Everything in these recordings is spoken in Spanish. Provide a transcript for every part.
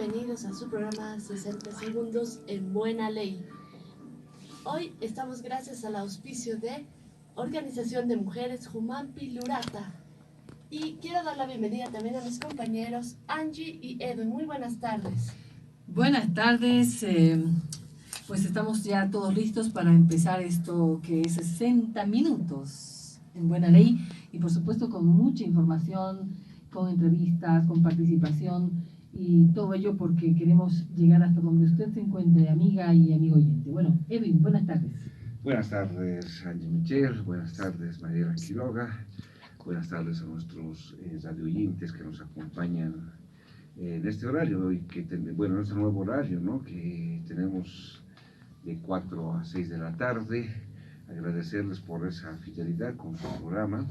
bienvenidos a su programa 60 segundos en Buena Ley. Hoy estamos gracias al auspicio de Organización de Mujeres Jumampi Lurata. Y quiero dar la bienvenida también a mis compañeros Angie y Edwin. Muy buenas tardes. Buenas tardes, pues estamos ya todos listos para empezar esto que es 60 minutos en Buena Ley y por supuesto con mucha información, con entrevistas, con participación y todo ello porque queremos llegar hasta donde usted se encuentre, amiga y amigo oyente. Bueno, Edwin, buenas tardes. Buenas tardes, Angie Michel, buenas tardes, Mariela Quiroga, buenas tardes a nuestros radio oyentes que nos acompañan en este horario, y que en este nuevo horario, ¿no?, que tenemos de 4 a 6 de la tarde. Agradecerles por esa fidelidad con su programa.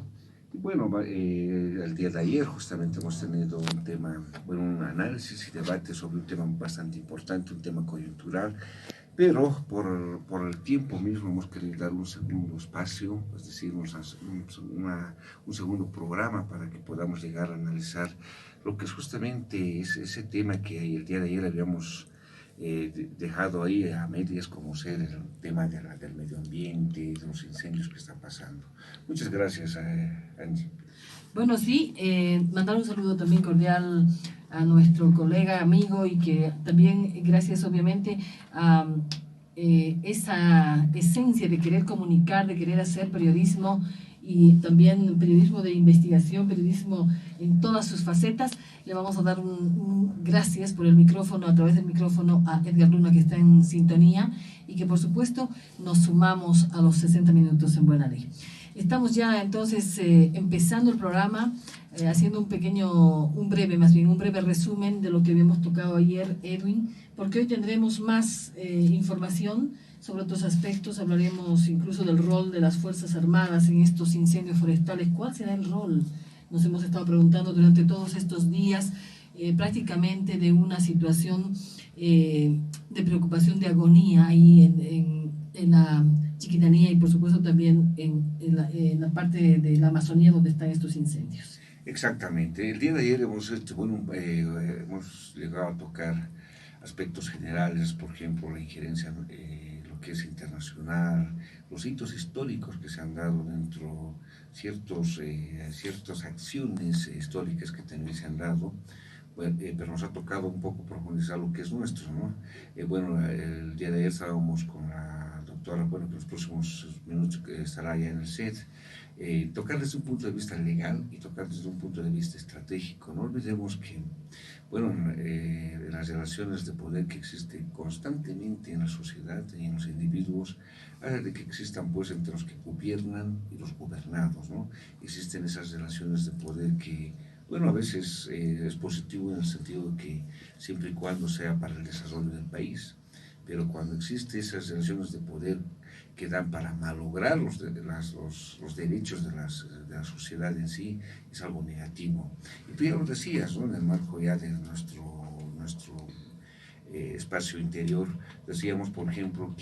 Y bueno, el día de ayer justamente hemos tenido un tema, un análisis y debate sobre un tema bastante importante, un tema coyuntural, pero por el tiempo mismo hemos querido dar un segundo espacio, es decir, un segundo programa para que podamos llegar a analizar lo que es justamente ese tema que el día de ayer habíamos dejado ahí a medias, como ser el tema del medio ambiente, de los incendios que están pasando. Muchas gracias, Angie. Bueno, sí, mandar un saludo también cordial a nuestro colega, amigo, y que también gracias obviamente a esa esencia de querer comunicar, de querer hacer periodismo y también periodismo de investigación, periodismo en todas sus facetas. Le vamos a dar un gracias por el micrófono, a través del micrófono, a Edgar Luna, que está en sintonía y que por supuesto nos sumamos a los 60 minutos en Buena Ley. Estamos ya entonces empezando el programa, haciendo un breve resumen de lo que habíamos tocado ayer, Edwin, porque hoy tendremos más información sobre otros aspectos. Hablaremos incluso del rol de las Fuerzas Armadas en estos incendios forestales. ¿Cuál será el rol? Nos hemos estado preguntando durante todos estos días, prácticamente de una situación de preocupación, de agonía ahí en la Chiquitanía y por supuesto también en la parte de la Amazonía donde están estos incendios. Exactamente. El día de ayer hemos llegado a tocar aspectos generales, por ejemplo, la injerencia, lo que es internacional, los hitos históricos que se han dado dentro, ciertas acciones históricas que también se han dado. Pero nos ha tocado un poco profundizar lo que es nuestro, ¿no? El día de ayer estábamos con la doctora, que en los próximos minutos estará ya en el set, tocar desde un punto de vista legal y tocar desde un punto de vista estratégico. No olvidemos que, las relaciones de poder que existen constantemente en la sociedad y en los individuos, hace de que existan pues entre los que gobiernan y los gobernados, ¿no? Existen esas relaciones de poder que, a veces es positivo en el sentido de que siempre y cuando sea para el desarrollo del país, pero cuando existen esas relaciones de poder que dan para malograr los derechos de la sociedad en sí, es algo negativo. Y tú ya lo decías, ¿no?, en el marco ya de nuestro espacio interior, decíamos, por ejemplo,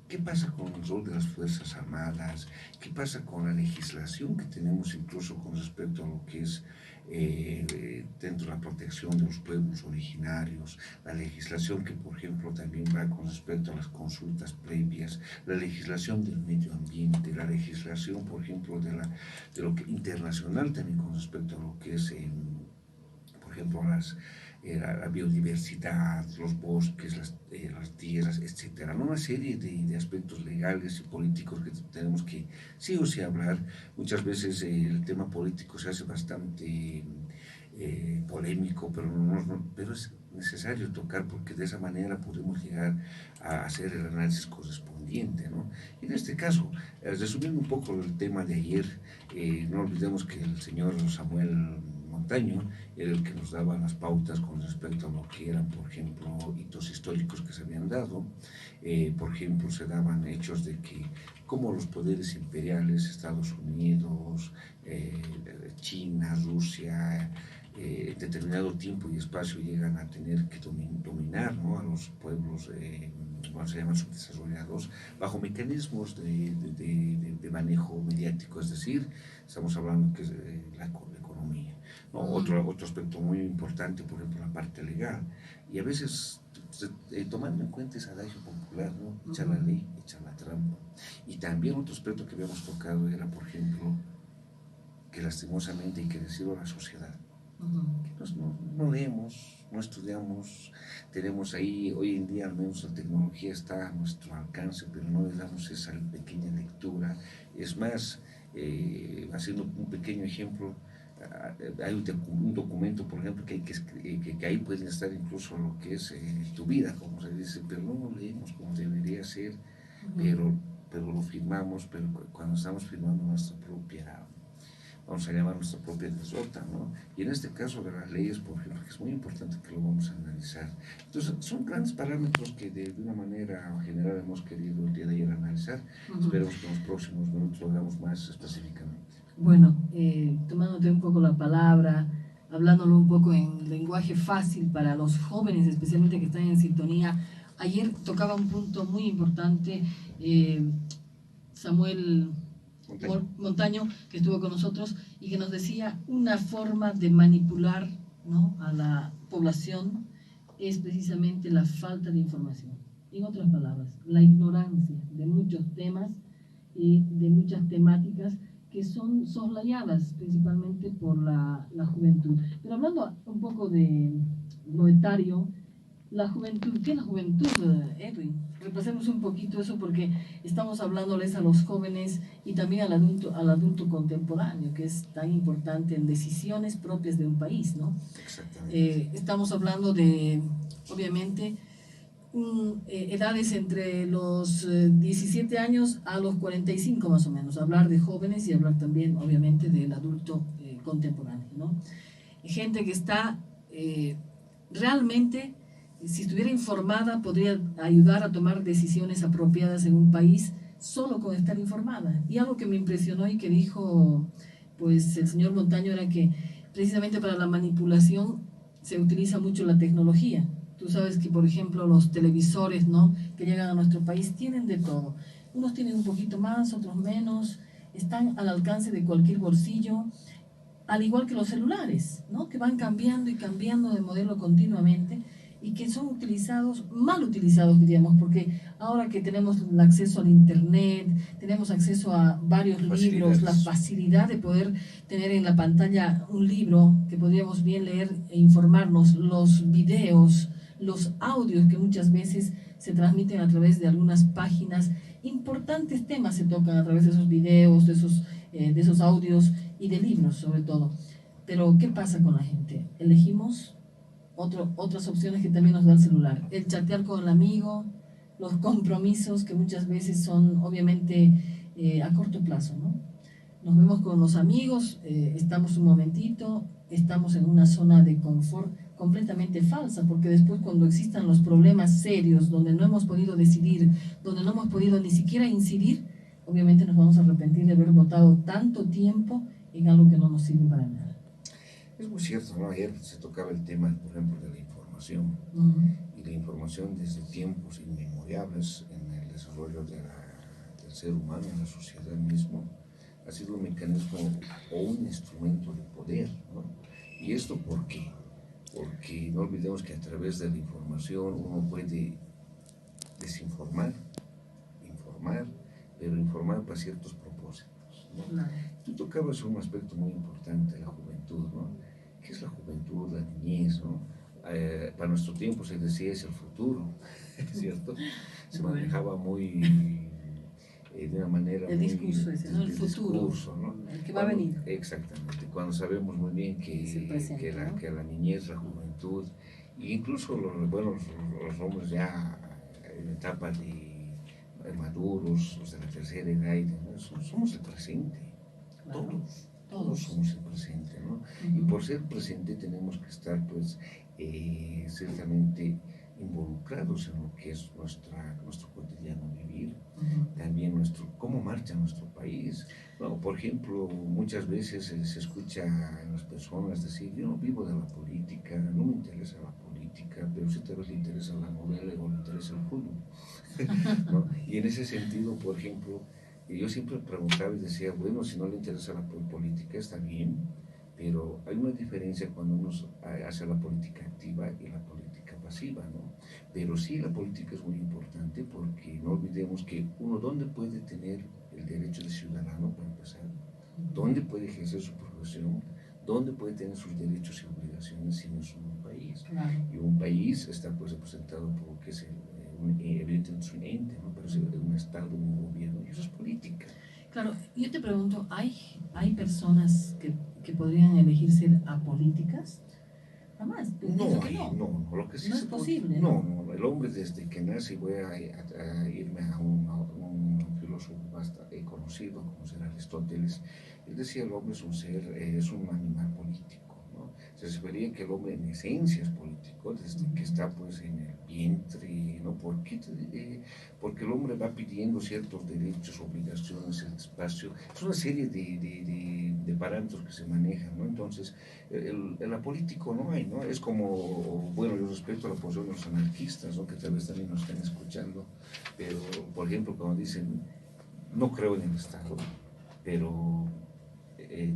¿qué pasa con el rol de las Fuerzas Armadas? ¿Qué pasa con la legislación que tenemos incluso con respecto a lo que es dentro de la protección de los pueblos originarios? La legislación que, por ejemplo, también va con respecto a las consultas previas, la legislación del medio ambiente, la legislación, por ejemplo, de lo que internacional también con respecto a lo que es, por ejemplo, la biodiversidad, los bosques, las tierras, etcétera, ¿no? Una serie de aspectos legales y políticos que tenemos que sí o sí hablar. Muchas veces el tema político se hace bastante polémico, pero es necesario tocar, porque de esa manera podemos llegar a hacer el análisis correspondiente, ¿no? En este caso, resumiendo un poco el tema de ayer, no olvidemos que el señor Samuel Montaño era el que nos daba las pautas con respecto a lo que eran, por ejemplo, hitos históricos que se habían dado. Por ejemplo, se daban hechos de que como los poderes imperiales, Estados Unidos, China, Rusia, en determinado tiempo y espacio llegan a tener que dominar, ¿no?, a los pueblos, se llaman subdesarrollados, bajo mecanismos de manejo mediático, es decir, estamos hablando que es la economía. ¿no? Otro aspecto muy importante, por ejemplo, la parte legal. Y a veces, tomando en cuenta ese adagio popular, ¿no? Echa la ley, echa la trampa. Y también otro aspecto que habíamos tocado era, por ejemplo, que lastimosamente hay que decirlo a la sociedad. No leemos, no estudiamos, tenemos ahí, hoy en día al menos la tecnología está a nuestro alcance, pero no le damos esa pequeña lectura. Es más, haciendo un pequeño ejemplo, hay un documento, por ejemplo, que ahí puede estar incluso lo que es tu vida, como se dice, pero no lo leemos como debería ser, pero lo firmamos, pero cuando estamos firmando nuestra propia, vamos a llamar nuestra propia derrota, ¿no? Y en este caso de las leyes, por ejemplo, que es muy importante que lo vamos a analizar. Entonces, son grandes parámetros que de una manera general hemos querido el día de ayer analizar. Esperemos que en los próximos minutos lo hagamos más específicamente. Bueno, tomándote un poco la palabra, hablándolo un poco en lenguaje fácil para los jóvenes, especialmente que están en sintonía, ayer tocaba un punto muy importante, Samuel Montaño, que estuvo con nosotros y que nos decía una forma de manipular, ¿no?, a la población es precisamente la falta de información. En otras palabras, la ignorancia de muchos temas y de muchas temáticas que son soslayadas principalmente por la juventud. Pero hablando un poco de lo etario, la juventud, ¿qué es la juventud, Edwin? Repasemos un poquito eso porque estamos hablándoles a los jóvenes y también al adulto contemporáneo, que es tan importante en decisiones propias de un país, ¿no? Exactamente. Estamos hablando de, obviamente, edades entre los 17 años a los 45 más o menos, hablar de jóvenes y hablar también, obviamente, del adulto contemporáneo, ¿no? Gente que está realmente, si estuviera informada, podría ayudar a tomar decisiones apropiadas en un país solo con estar informada. Y algo que me impresionó y que dijo pues el señor Montaño era que precisamente para la manipulación se utiliza mucho la tecnología. Tú sabes que, por ejemplo, los televisores, ¿no?, que llegan a nuestro país tienen de todo. Unos tienen un poquito más, otros menos, están al alcance de cualquier bolsillo, al igual que los celulares, ¿no?, que van cambiando y cambiando de modelo continuamente y que son utilizados, mal utilizados, diríamos, porque ahora que tenemos el acceso al internet, tenemos acceso a varios libros, la facilidad de poder tener en la pantalla un libro que podríamos bien leer e informarnos, los videos, los audios que muchas veces se transmiten a través de algunas páginas, importantes temas se tocan a través de esos videos, de esos audios y de libros sobre todo. Pero ¿qué pasa con la gente? Elegimos otras opciones que también nos da el celular, el chatear con el amigo, los compromisos que muchas veces son obviamente a corto plazo, ¿no? Nos vemos con los amigos, estamos un momentito, estamos en una zona de confort completamente falsa, porque después cuando existan los problemas serios, donde no hemos podido decidir, donde no hemos podido ni siquiera incidir, obviamente nos vamos a arrepentir de haber botado tanto tiempo en algo que no nos sirve para nada. Es muy cierto, ¿no? Ayer se tocaba el tema, por ejemplo, de la información. Y la información desde tiempos inmemorables en el desarrollo del ser humano, en la sociedad mismo, ha sido un mecanismo o un instrumento de poder, ¿no? ¿Y esto por qué? Porque no olvidemos que a través de la información uno puede desinformar, informar, pero informar para ciertos propósitos, ¿no? Claro. Tú tocabas un aspecto muy importante, la juventud, ¿no? ¿Qué es la juventud, la niñez, ¿no? Para nuestro tiempo se decía es el futuro, ¿cierto? Se manejaba muy de una manera el muy... discurso ese, ¿no? El futuro, discurso, ¿no? El que va a venir. Exactamente, cuando sabemos muy bien que la niñez, la juventud, e incluso los hombres ya en etapa de maduros, los de la tercera edad, ¿no? Somos el presente, claro. Todos somos el presente, ¿no? Y por ser presente tenemos que estar, pues, ciertamente involucrados en lo que es nuestro cotidiano vivir, también cómo marcha nuestro país. Bueno, por ejemplo, muchas veces se escucha en las personas decir, yo no vivo de la política, no me interesa la política, pero sí tal vez le interesa la novela o le interesa el fútbol, ¿no? Y en ese sentido, por ejemplo, yo siempre preguntaba y decía, bueno, si no le interesa la política está bien, pero hay una diferencia cuando uno hace la política activa y la política pasiva, ¿no? Pero sí, la política es muy importante porque no olvidemos que uno, ¿dónde puede tener el derecho de ciudadano para empezar? ¿Dónde puede ejercer su profesión? ¿Dónde puede tener sus derechos y obligaciones si no es un país? Claro. Y un país está pues representado por lo que es evidentemente es un ente, ¿no? Pero es un Estado, un gobierno, y eso es política. Claro, yo te pregunto, ¿hay personas que podrían elegir ser apolíticas? Jamás. No, lo que sí no es posible. No, el hombre desde que nace, voy a irme a un filósofo bastante conocido, como será Aristóteles, él decía el hombre es un ser, es un animal político, ¿no? Se refería que el hombre en esencia es político, desde que está pues en el vientre, ¿no? Porque el hombre va pidiendo ciertos derechos, obligaciones, el espacio, es una serie de parámetros que se manejan, ¿no? Entonces, el apolítico no hay, ¿no? Es como, bueno, yo respeto la posición de los anarquistas, ¿no? Que tal vez también nos estén escuchando, pero, por ejemplo, cuando dicen, no creo en el Estado, pero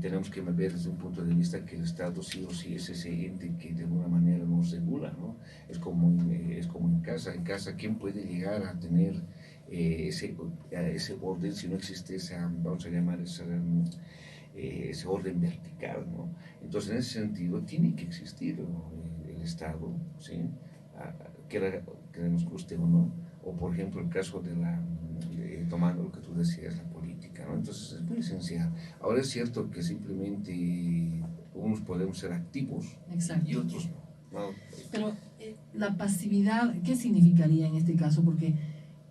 tenemos que ver desde un punto de vista que el Estado sí o sí es ese ente que de alguna manera nos regula, ¿no? Es como en casa, ¿quién puede llegar a tener ese orden si no existe esa, vamos a llamar ese orden vertical, ¿no? Entonces, en ese sentido, tiene que existir el Estado, ¿sí? Que nos guste o no, o por ejemplo el caso tomando lo que tú decías, la política, ¿no? Entonces es muy esencial. Ahora es cierto que simplemente unos podemos ser activos. Exacto. Y otros no. Pero la pasividad, ¿qué significaría en este caso? Porque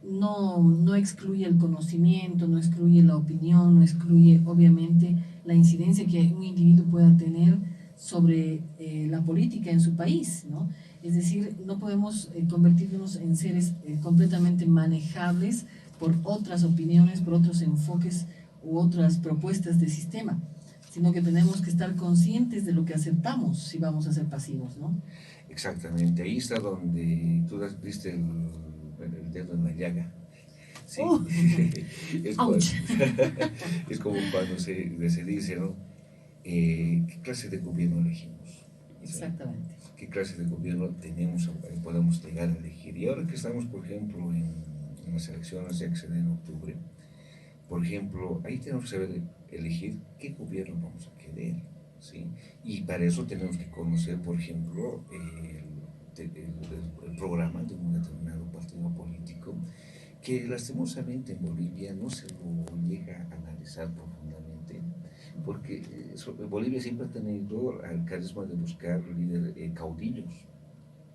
no excluye el conocimiento, no excluye la opinión, no excluye obviamente la incidencia que un individuo pueda tener sobre la política en su país, ¿no? Es decir, no podemos convertirnos en seres completamente manejables por otras opiniones, por otros enfoques u otras propuestas de sistema, sino que tenemos que estar conscientes de lo que aceptamos si vamos a ser pasivos, ¿no? Exactamente, ahí está donde tú diste el dedo en la llaga. Sí. Es como cuando se dice, ¿no? ¿Qué clase de gobierno elegimos? Exactamente. ¿Qué clase de gobierno podemos llegar a elegir? Y ahora que estamos, por ejemplo, en las elecciones ya que se den en octubre, por ejemplo, ahí tenemos que saber elegir qué gobierno vamos a querer, ¿sí? Y para eso tenemos que conocer, por ejemplo, el programa de un determinado partido político, que lastimosamente en Bolivia no se lo llega a analizar profundamente, porque Bolivia siempre ha tenido el carisma de buscar caudillos,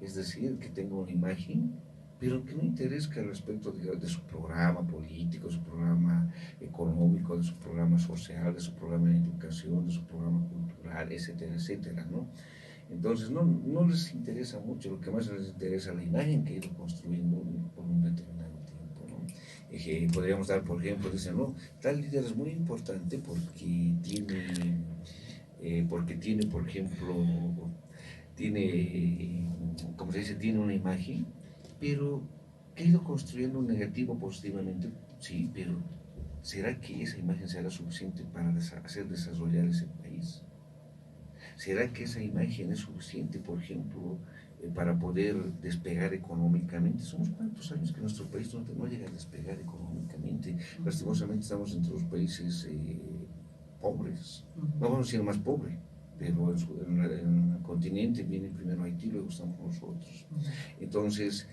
es decir, que tenga una imagen, pero que no interesa al respecto de su programa político, de su programa económico, de su programa social, de su programa de educación, de su programa cultural, etcétera, etcétera, ¿no? Entonces no les interesa mucho, lo que más les interesa es la imagen que ha ido construyendo por un determinado tiempo, ¿no? Podríamos dar, por ejemplo, dicen, no, tal líder es muy importante porque tiene, por ejemplo, como se dice, tiene una imagen, pero que ha ido construyendo un negativo positivamente, sí, pero ¿será que esa imagen será suficiente para hacer desarrollar ese país? ¿Será que esa imagen es suficiente, por ejemplo, para poder despegar económicamente? Somos cuántos años que nuestro país no llega a despegar económicamente. Lastimosamente estamos entre los países pobres, no vamos a decir más pobre, pero en el continente viene primero Haití, luego estamos nosotros. Entonces,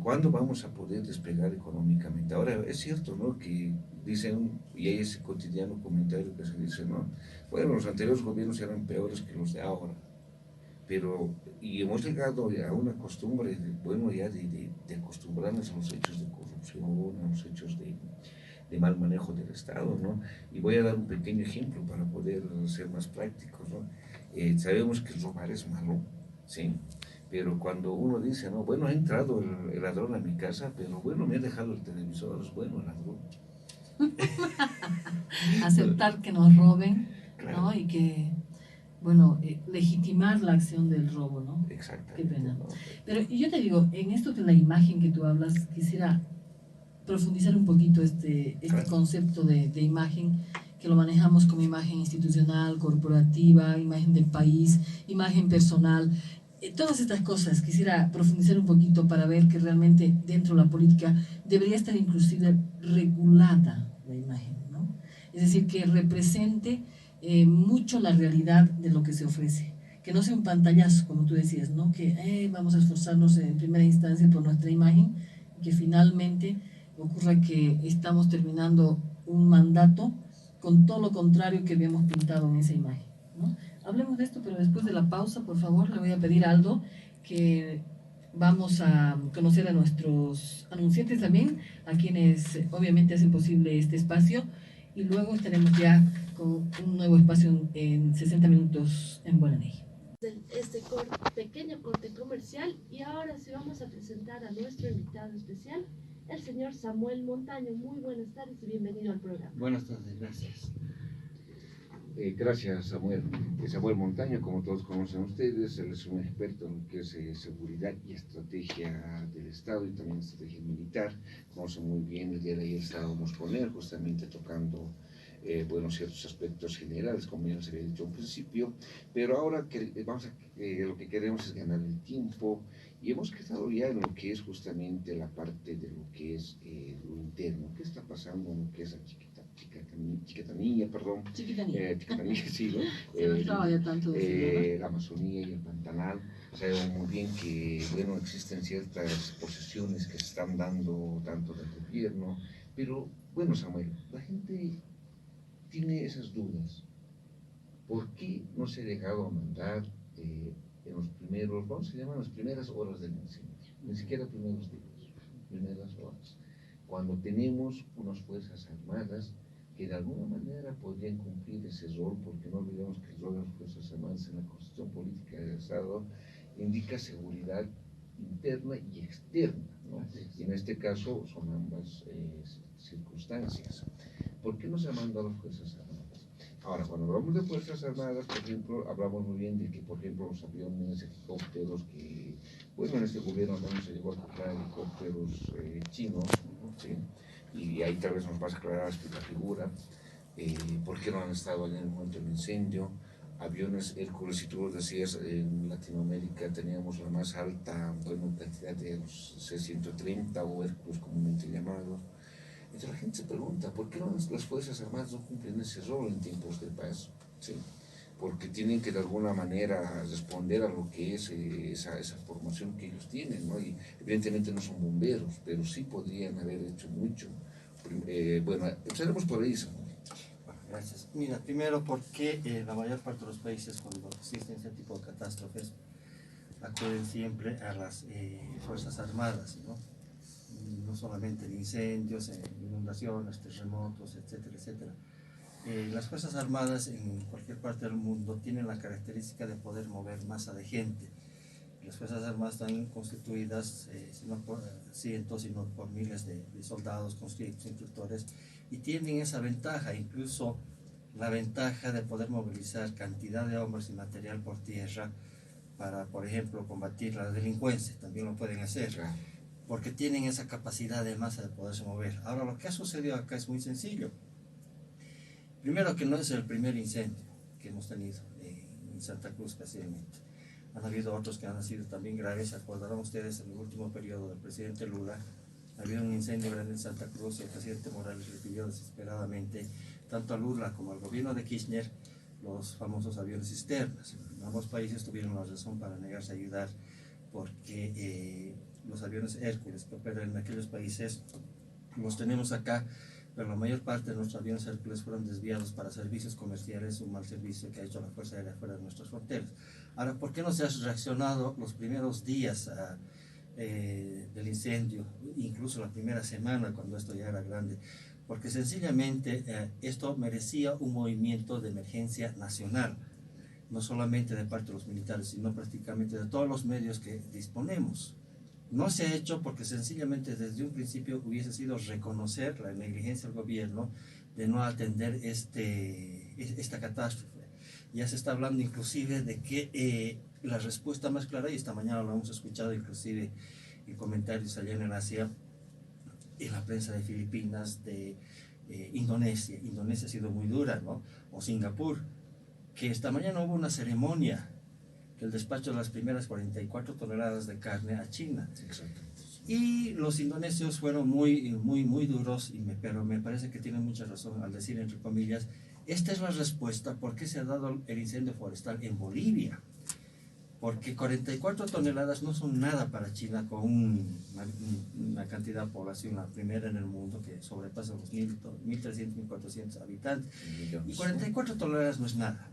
¿cuándo vamos a poder despegar económicamente? Ahora, es cierto, ¿no?, que dicen, y hay ese cotidiano comentario que se dice, ¿no?, bueno, los anteriores gobiernos eran peores que los de ahora, y hemos llegado a una costumbre, de acostumbrarnos a los hechos de corrupción, a los hechos de mal manejo del Estado, ¿no? Y voy a dar un pequeño ejemplo para poder ser más prácticos, ¿no? Sabemos que robar es malo, ¿sí? Pero cuando uno dice, no, bueno, ha entrado el ladrón a mi casa, pero bueno, me ha dejado el televisor, es bueno el ladrón. Aceptar que nos roben, claro, ¿no? Y que, bueno, legitimar la acción del robo, ¿no? Exactamente. Qué pena. ¿No? Pero yo te digo, en esto de la imagen que tú hablas, quisiera profundizar un poquito este claro, concepto de imagen que lo manejamos como imagen institucional, corporativa, imagen del país, imagen personal. Todas estas cosas quisiera profundizar un poquito para ver que realmente dentro de la política debería estar inclusive regulada la imagen, ¿no? Es decir, que represente mucho la realidad de lo que se ofrece, que no sea un pantallazo, como tú decías, ¿no? Que vamos a esforzarnos en primera instancia por nuestra imagen, y que finalmente ocurra que estamos terminando un mandato con todo lo contrario que habíamos pintado en esa imagen, ¿no? Hablemos de esto, pero después de la pausa, por favor, le voy a pedir a Aldo que vamos a conocer a nuestros anunciantes también, a quienes obviamente hacen posible este espacio, y luego estaremos ya con un nuevo espacio en 60 minutos en Buena Ley. Este pequeño corte comercial, y ahora sí vamos a presentar a nuestro invitado especial, el señor Samuel Montaño. Muy buenas tardes y bienvenido al programa. Buenas tardes, gracias. Gracias, Samuel. Samuel Montaño, como todos conocen ustedes, él es un experto en lo que es seguridad y estrategia del Estado y también estrategia militar. Conoce muy bien, el día de ayer estábamos con él justamente tocando ciertos aspectos generales, como ya les había dicho al principio, pero ahora lo que queremos es ganar el tiempo y hemos quedado ya en lo que es justamente la parte de lo que es lo interno. ¿Qué está pasando en lo que es la Chiquitanía, sí, ¿no? Se nos traba ya tanto la Amazonía y el Pantanal. Sabemos muy bien que, bueno, existen ciertas posesiones que se están dando tanto del gobierno, pero, bueno, Samuel, la gente tiene esas dudas. ¿Por qué no se ha dejado a mandar en los primeros, vamos a llamar las primeras horas del incendio? Ni siquiera primeros días, primeras horas. Cuando tenemos unas fuerzas armadas que de alguna manera podrían cumplir ese rol, porque no olvidemos que el rol de las Fuerzas Armadas en la Constitución Política del Estado indica seguridad interna y externa, ¿no? Y en este caso son ambas circunstancias. ¿Por qué no se ha mandado a las Fuerzas Armadas? Ahora, cuando hablamos de Fuerzas Armadas, por ejemplo, hablamos muy bien de que, por ejemplo, los aviones, helicópteros, que, bueno, en este gobierno también se llegó a comprar helicópteros chinos, ¿no? ¿Sí? Y ahí tal vez nos vas a aclarar la figura, por qué no han estado allá en el momento del incendio. Aviones Hércules, si tú lo decías, en Latinoamérica teníamos la más alta, bueno, cantidad de los C-130 o Hércules comúnmente llamados. Entonces la gente se pregunta, ¿por qué las Fuerzas Armadas no cumplen ese rol en tiempos de paz? ¿Sí? Porque tienen que de alguna manera responder a lo que es esa formación que ellos tienen, ¿no? Y evidentemente no son bomberos, pero sí podrían haber hecho mucho. Bueno, empezaremos por ahí, Samuel. Bueno, gracias. Mira, primero, porque la mayor parte de los países, cuando existen ese tipo de catástrofes, acuden siempre a las Fuerzas Armadas, ¿no? No solamente en incendios, en inundaciones, terremotos, etcétera, etcétera. Las Fuerzas Armadas en cualquier parte del mundo tienen la característica de poder mover masa de gente. Las Fuerzas Armadas están constituidas, no por cientos, sino por miles de soldados, conscriptos, instructores, y tienen esa ventaja, incluso la ventaja de poder movilizar cantidad de hombres y material por tierra para, por ejemplo, combatir la delincuencia. También lo pueden hacer, porque tienen esa capacidad de masa de poderse mover. Ahora, lo que ha sucedido acá es muy sencillo. Primero, que no es el primer incendio que hemos tenido en Santa Cruz, casualmente. Han habido otros que han sido también graves. Se acordarán ustedes, en el último periodo del presidente Lula, había un incendio grande en Santa Cruz y el presidente Morales le pidió desesperadamente, tanto a Lula como al gobierno de Kirchner, los famosos aviones cisternas. Ambos países tuvieron la razón para negarse a ayudar, porque los aviones Hércules que operan en aquellos países los tenemos acá, pero la mayor parte de nuestros aviones Hércules fueron desviados para servicios comerciales, un mal servicio que ha hecho la Fuerza Aérea fuera de nuestras fronteras. Ahora, ¿por qué no se ha reaccionado los primeros días del incendio, incluso la primera semana cuando esto ya era grande? Porque sencillamente esto merecía un movimiento de emergencia nacional, no solamente de parte de los militares, sino prácticamente de todos los medios que disponemos. No se ha hecho porque sencillamente desde un principio hubiese sido reconocer la negligencia del gobierno de no atender esta catástrofe. Ya se está hablando inclusive de que la respuesta más clara, y esta mañana lo hemos escuchado inclusive en comentarios allá en el Asia, en la prensa de Filipinas, de Indonesia. Indonesia ha sido muy dura, ¿no? O Singapur, que esta mañana hubo una ceremonia, el despacho de las primeras 44 toneladas de carne a China. Exacto. Y los indonesios fueron muy duros, pero me parece que tienen mucha razón al decir, entre comillas, esta es la respuesta por qué se ha dado el incendio forestal en Bolivia. Porque 44 toneladas no son nada para China, con una cantidad de población, la primera en el mundo, que sobrepasa los 1.300, 1.400 habitantes. Y 44 toneladas no es nada.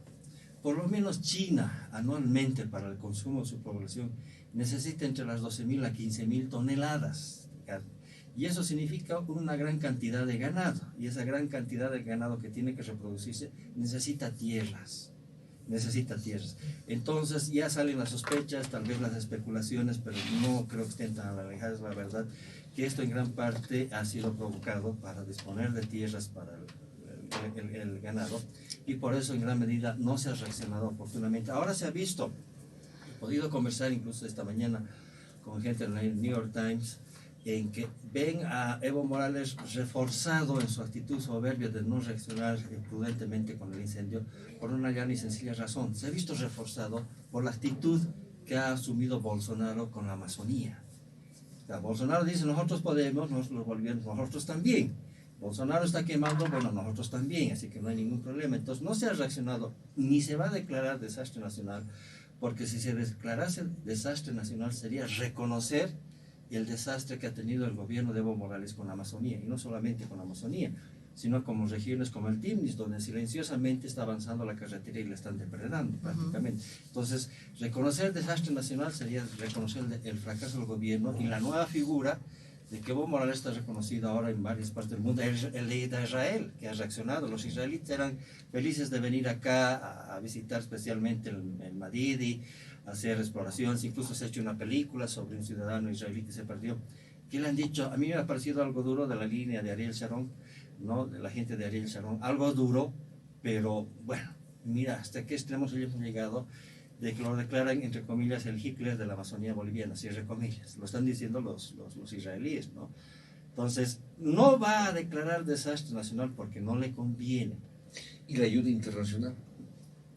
Por lo menos China, anualmente, para el consumo de su población, necesita entre las 12.000 a 15.000 toneladas de carne. Y eso significa una gran cantidad de ganado. Y esa gran cantidad de ganado que tiene que reproducirse necesita tierras. Entonces ya salen las sospechas, tal vez las especulaciones, pero no creo que estén tan alejadas, la verdad, que esto en gran parte ha sido provocado para disponer de tierras para el ganado, y por eso en gran medida no se ha reaccionado oportunamente. Ahora se ha visto, he podido conversar incluso esta mañana con gente en el New York Times, en que ven a Evo Morales reforzado en su actitud soberbia de no reaccionar prudentemente con el incendio, por una llana y sencilla razón. Se ha visto reforzado por la actitud que ha asumido Bolsonaro con la Amazonía. O sea, Bolsonaro dice, nosotros podemos, los bolivianos, nosotros también. Bolsonaro está quemando, bueno, nosotros también, así que no hay ningún problema. Entonces no se ha reaccionado, ni se va a declarar desastre nacional, porque si se declarase desastre nacional sería reconocer el desastre que ha tenido el gobierno de Evo Morales con la Amazonía, y no solamente con la Amazonía, sino como regiones como el Timnis, donde silenciosamente está avanzando la carretera y la están depredando prácticamente. Entonces, reconocer el desastre nacional sería reconocer el fracaso del gobierno, y la nueva figura de que Evo Morales está reconocido ahora en varias partes del mundo, el de Israel, que ha reaccionado. Los israelitas eran felices de venir acá a visitar especialmente el Madidi, hacer exploraciones, incluso se ha hecho una película sobre un ciudadano israelí que se perdió. ¿Qué le han dicho? A mí me ha parecido algo duro de la línea de Ariel Sharon, ¿no? De la gente de Ariel Sharon, algo duro, pero bueno, mira hasta qué extremos ellos han llegado, de que lo declaran, entre comillas, el Hitler de la Amazonía boliviana, cierre comillas, lo están diciendo los israelíes, ¿no? Entonces, no va a declarar desastre nacional porque no le conviene. ¿Y la ayuda internacional?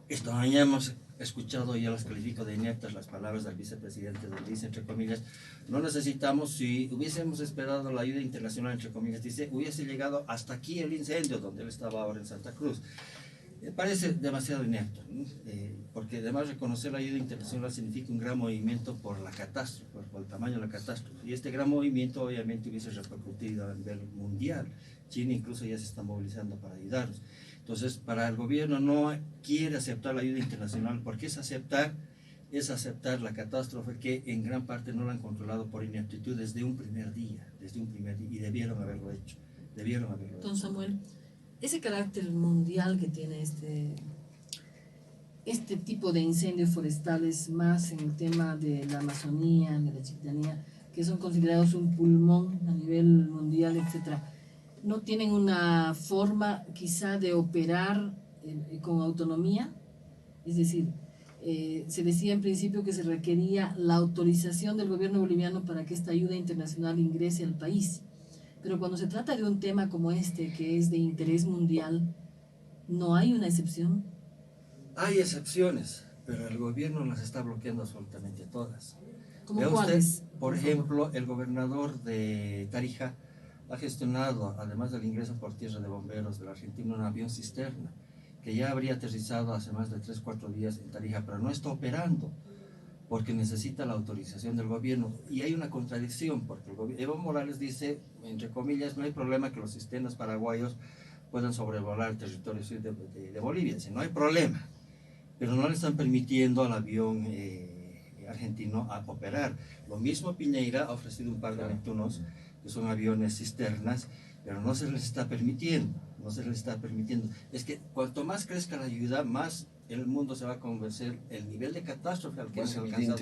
Esta mañana hemos escuchado, y yo las califico de ineptas, las palabras del vicepresidente, donde dice, entre comillas, no necesitamos, si hubiésemos esperado la ayuda internacional, entre comillas, dice, hubiese llegado hasta aquí el incendio, donde él estaba ahora en Santa Cruz. Parece demasiado inepto, ¿no? Porque además reconocer la ayuda internacional significa un gran movimiento por la catástrofe, por el tamaño de la catástrofe, y este gran movimiento obviamente hubiese repercutido a nivel mundial. China incluso ya se está movilizando para ayudarnos. Entonces, para el gobierno no quiere aceptar la ayuda internacional, porque es aceptar la catástrofe que en gran parte no la han controlado por ineptitud desde un primer día, y debieron haberlo hecho. Don Samuel, ese carácter mundial que tiene este tipo de incendios forestales, más en el tema de la Amazonía, de la Chiquitanía, que son considerados un pulmón a nivel mundial, etcétera, ¿no tienen una forma quizá de operar con autonomía? Es decir, se decía en principio que se requería la autorización del gobierno boliviano para que esta ayuda internacional ingrese al país. Pero cuando se trata de un tema como este, que es de interés mundial, ¿no hay una excepción? Hay excepciones, pero el gobierno las está bloqueando absolutamente todas. ¿Cómo Vea cuáles? usted, por ejemplo, el gobernador de Tarija ha gestionado, además del ingreso por tierra de bomberos de la Argentina, un avión cisterna, que ya habría aterrizado hace más de 3-4 días en Tarija, pero no está operando, porque necesita la autorización del gobierno. Y hay una contradicción, porque Evo Morales dice, entre comillas, no hay problema que los sistemas paraguayos puedan sobrevolar el territorio sur de Bolivia, dice, no hay problema, pero no le están permitiendo al avión argentino a operar. Lo mismo Piñeira ha ofrecido un par de Neptunos, que son aviones cisternas, pero no se les está permitiendo, Es que cuanto más crezca la ayuda, más el mundo se va a convencer el nivel de catástrofe al que hemos alcanzado.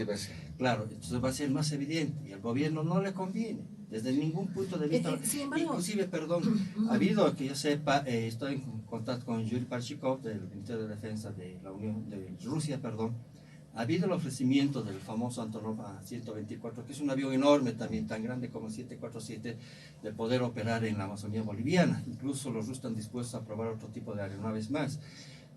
Claro, entonces va a ser más evidente, y al gobierno no le conviene, desde ningún punto de vista. Sin embargo, inclusive, ha habido, que yo sepa, estoy en contacto con Yuri Parchikov, del Ministerio de Defensa de la Unión de Rusia, Ha habido el ofrecimiento del famoso Antonov A-124, que es un avión enorme también, tan grande como el 747, de poder operar en la Amazonía boliviana. Incluso los rusos están dispuestos a probar otro tipo de aeronaves más.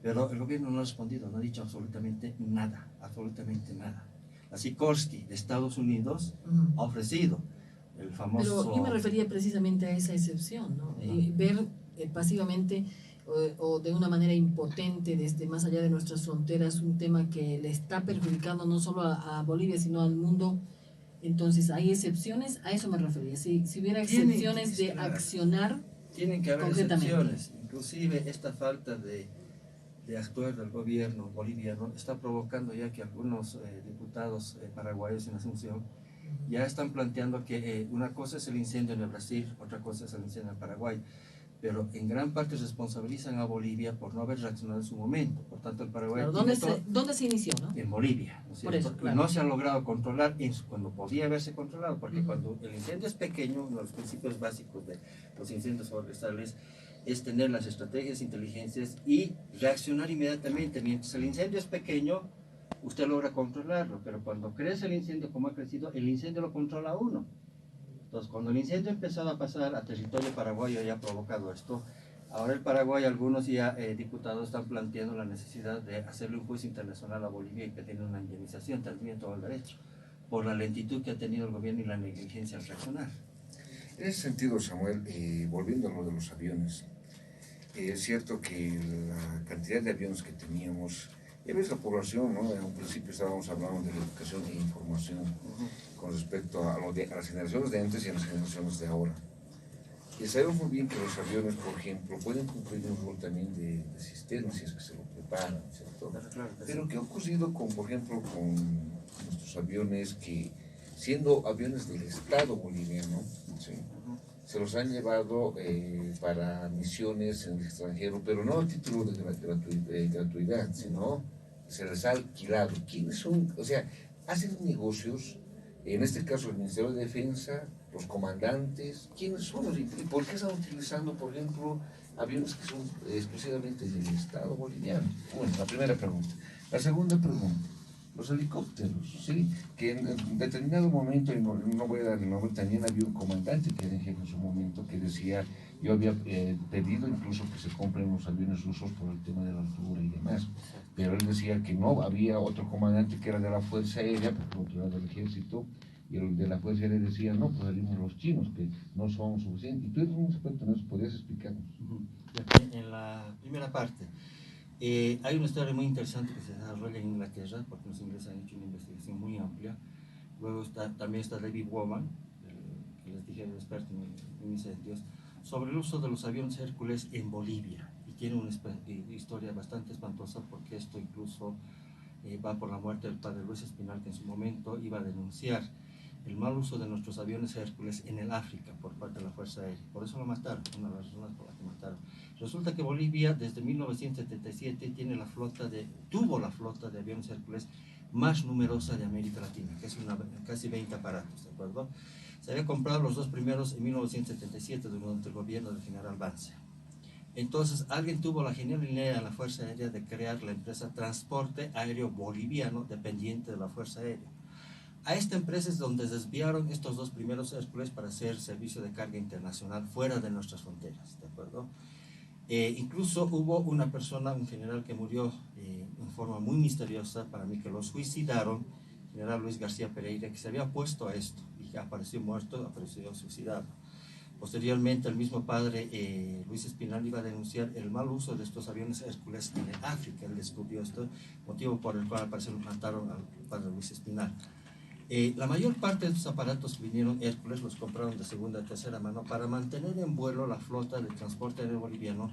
Pero el gobierno no ha respondido, no ha dicho absolutamente nada, absolutamente nada. La Sikorsky de Estados Unidos ha ofrecido el famoso... Pero yo me refería precisamente a esa excepción, ¿no? Ver pasivamente o de una manera impotente desde más allá de nuestras fronteras un tema que le está perjudicando no solo a Bolivia sino al mundo. Entonces hay excepciones, a eso me refería. Si hubiera excepciones de accionar tienen que haber concretamente. excepciones. Inclusive esta falta de actuar del gobierno boliviano está provocando ya que algunos diputados paraguayos en Asunción ya están planteando que una cosa es el incendio en el Brasil, otra cosa es el incendio en Paraguay, pero en gran parte responsabilizan a Bolivia por no haber reaccionado en su momento. Por tanto, el Paraguay... Claro, ¿dónde se inició, no? En Bolivia, ¿no es cierto? Por eso, claro. Y no se ha logrado controlar cuando podía haberse controlado, porque cuando el incendio es pequeño, uno de los principios básicos de los incendios forestales es tener las estrategias, inteligencias y reaccionar inmediatamente. Mientras el incendio es pequeño, usted logra controlarlo, pero cuando crece el incendio como ha crecido, el incendio lo controla uno. Entonces, cuando el incendio ha empezado a pasar a territorio paraguayo y ha provocado esto, ahora el Paraguay, algunos ya diputados están planteando la necesidad de hacerle un juicio internacional a Bolivia y pedir una indemnización, también todo el derecho, por la lentitud que ha tenido el gobierno y la negligencia al reaccionar. En ese sentido, Samuel, volviendo a lo de los aviones, es cierto que la cantidad de aviones que teníamos, ya ves la población, ¿no? En un principio estábamos hablando de la educación e información con respecto a las generaciones de antes y a las generaciones de ahora. Y sabemos muy bien que los aviones, por ejemplo, pueden cumplir un rol también de sistema si es que se lo preparan, ¿cierto? Pero ¿qué ha ocurrido con, por ejemplo, con nuestros aviones que, siendo aviones del Estado boliviano, ¿sí?, se los han llevado para misiones en el extranjero, pero no a título de gratuidad, sino se les ha alquilado? ¿Quiénes son? O sea, hacen negocios, en este caso el Ministerio de Defensa, los comandantes. ¿Quiénes son? ¿Y por qué están utilizando, por ejemplo, aviones que son exclusivamente del Estado boliviano? Bueno, la primera pregunta. La segunda pregunta, los helicópteros, ¿sí? Que en determinado momento, y no voy a dar el nombre, también había un comandante que era en jefe en su momento que decía, yo había pedido incluso que se compren los aviones rusos por el tema de la altura y demás, pero él decía que no, había otro comandante que era de la Fuerza Aérea, por otro lado del Ejército, y el de la Fuerza Aérea decía, no, pues salimos los chinos, que no son suficientes. Y tú eres un experto en eso, ¿podrías explicarnos? En la primera parte, hay una historia muy interesante que se desarrolla en Inglaterra, porque los ingleses han hecho una investigación muy amplia. Luego también está David Woman, que les dije, el experto en incendios, sobre el uso de los aviones Hércules en Bolivia. Y tiene una historia bastante espantosa, porque esto incluso va por la muerte del padre Luis Espinal, que en su momento iba a denunciar el mal uso de nuestros aviones Hércules en el África por parte de la Fuerza Aérea. Por eso lo mataron, una de las razones por las que mataron. Resulta que Bolivia desde 1977 tuvo la flota de aviones Hércules más numerosa de América Latina, que es casi 20 aparatos, ¿de acuerdo? Se había comprado los dos primeros en 1977 durante el gobierno del general Banzer. Entonces alguien tuvo la genial idea en la Fuerza Aérea de crear la empresa Transporte Aéreo Boliviano, dependiente de la Fuerza Aérea. A esta empresa es donde desviaron estos dos primeros Hércules para hacer servicio de carga internacional fuera de nuestras fronteras, ¿de acuerdo? Incluso hubo una persona, un general que murió en forma muy misteriosa, para mí que lo suicidaron, general Luis García Pereira, que se había opuesto a esto y apareció muerto, apareció suicidado. Posteriormente el mismo padre Luis Espinal iba a denunciar el mal uso de estos aviones Hércules en el África. Él descubrió esto, motivo por el cual al parecer mataron al padre Luis Espinal. La mayor parte de estos aparatos que vinieron Hércules los compraron de segunda y tercera mano para mantener en vuelo la flota de transporte aéreo boliviano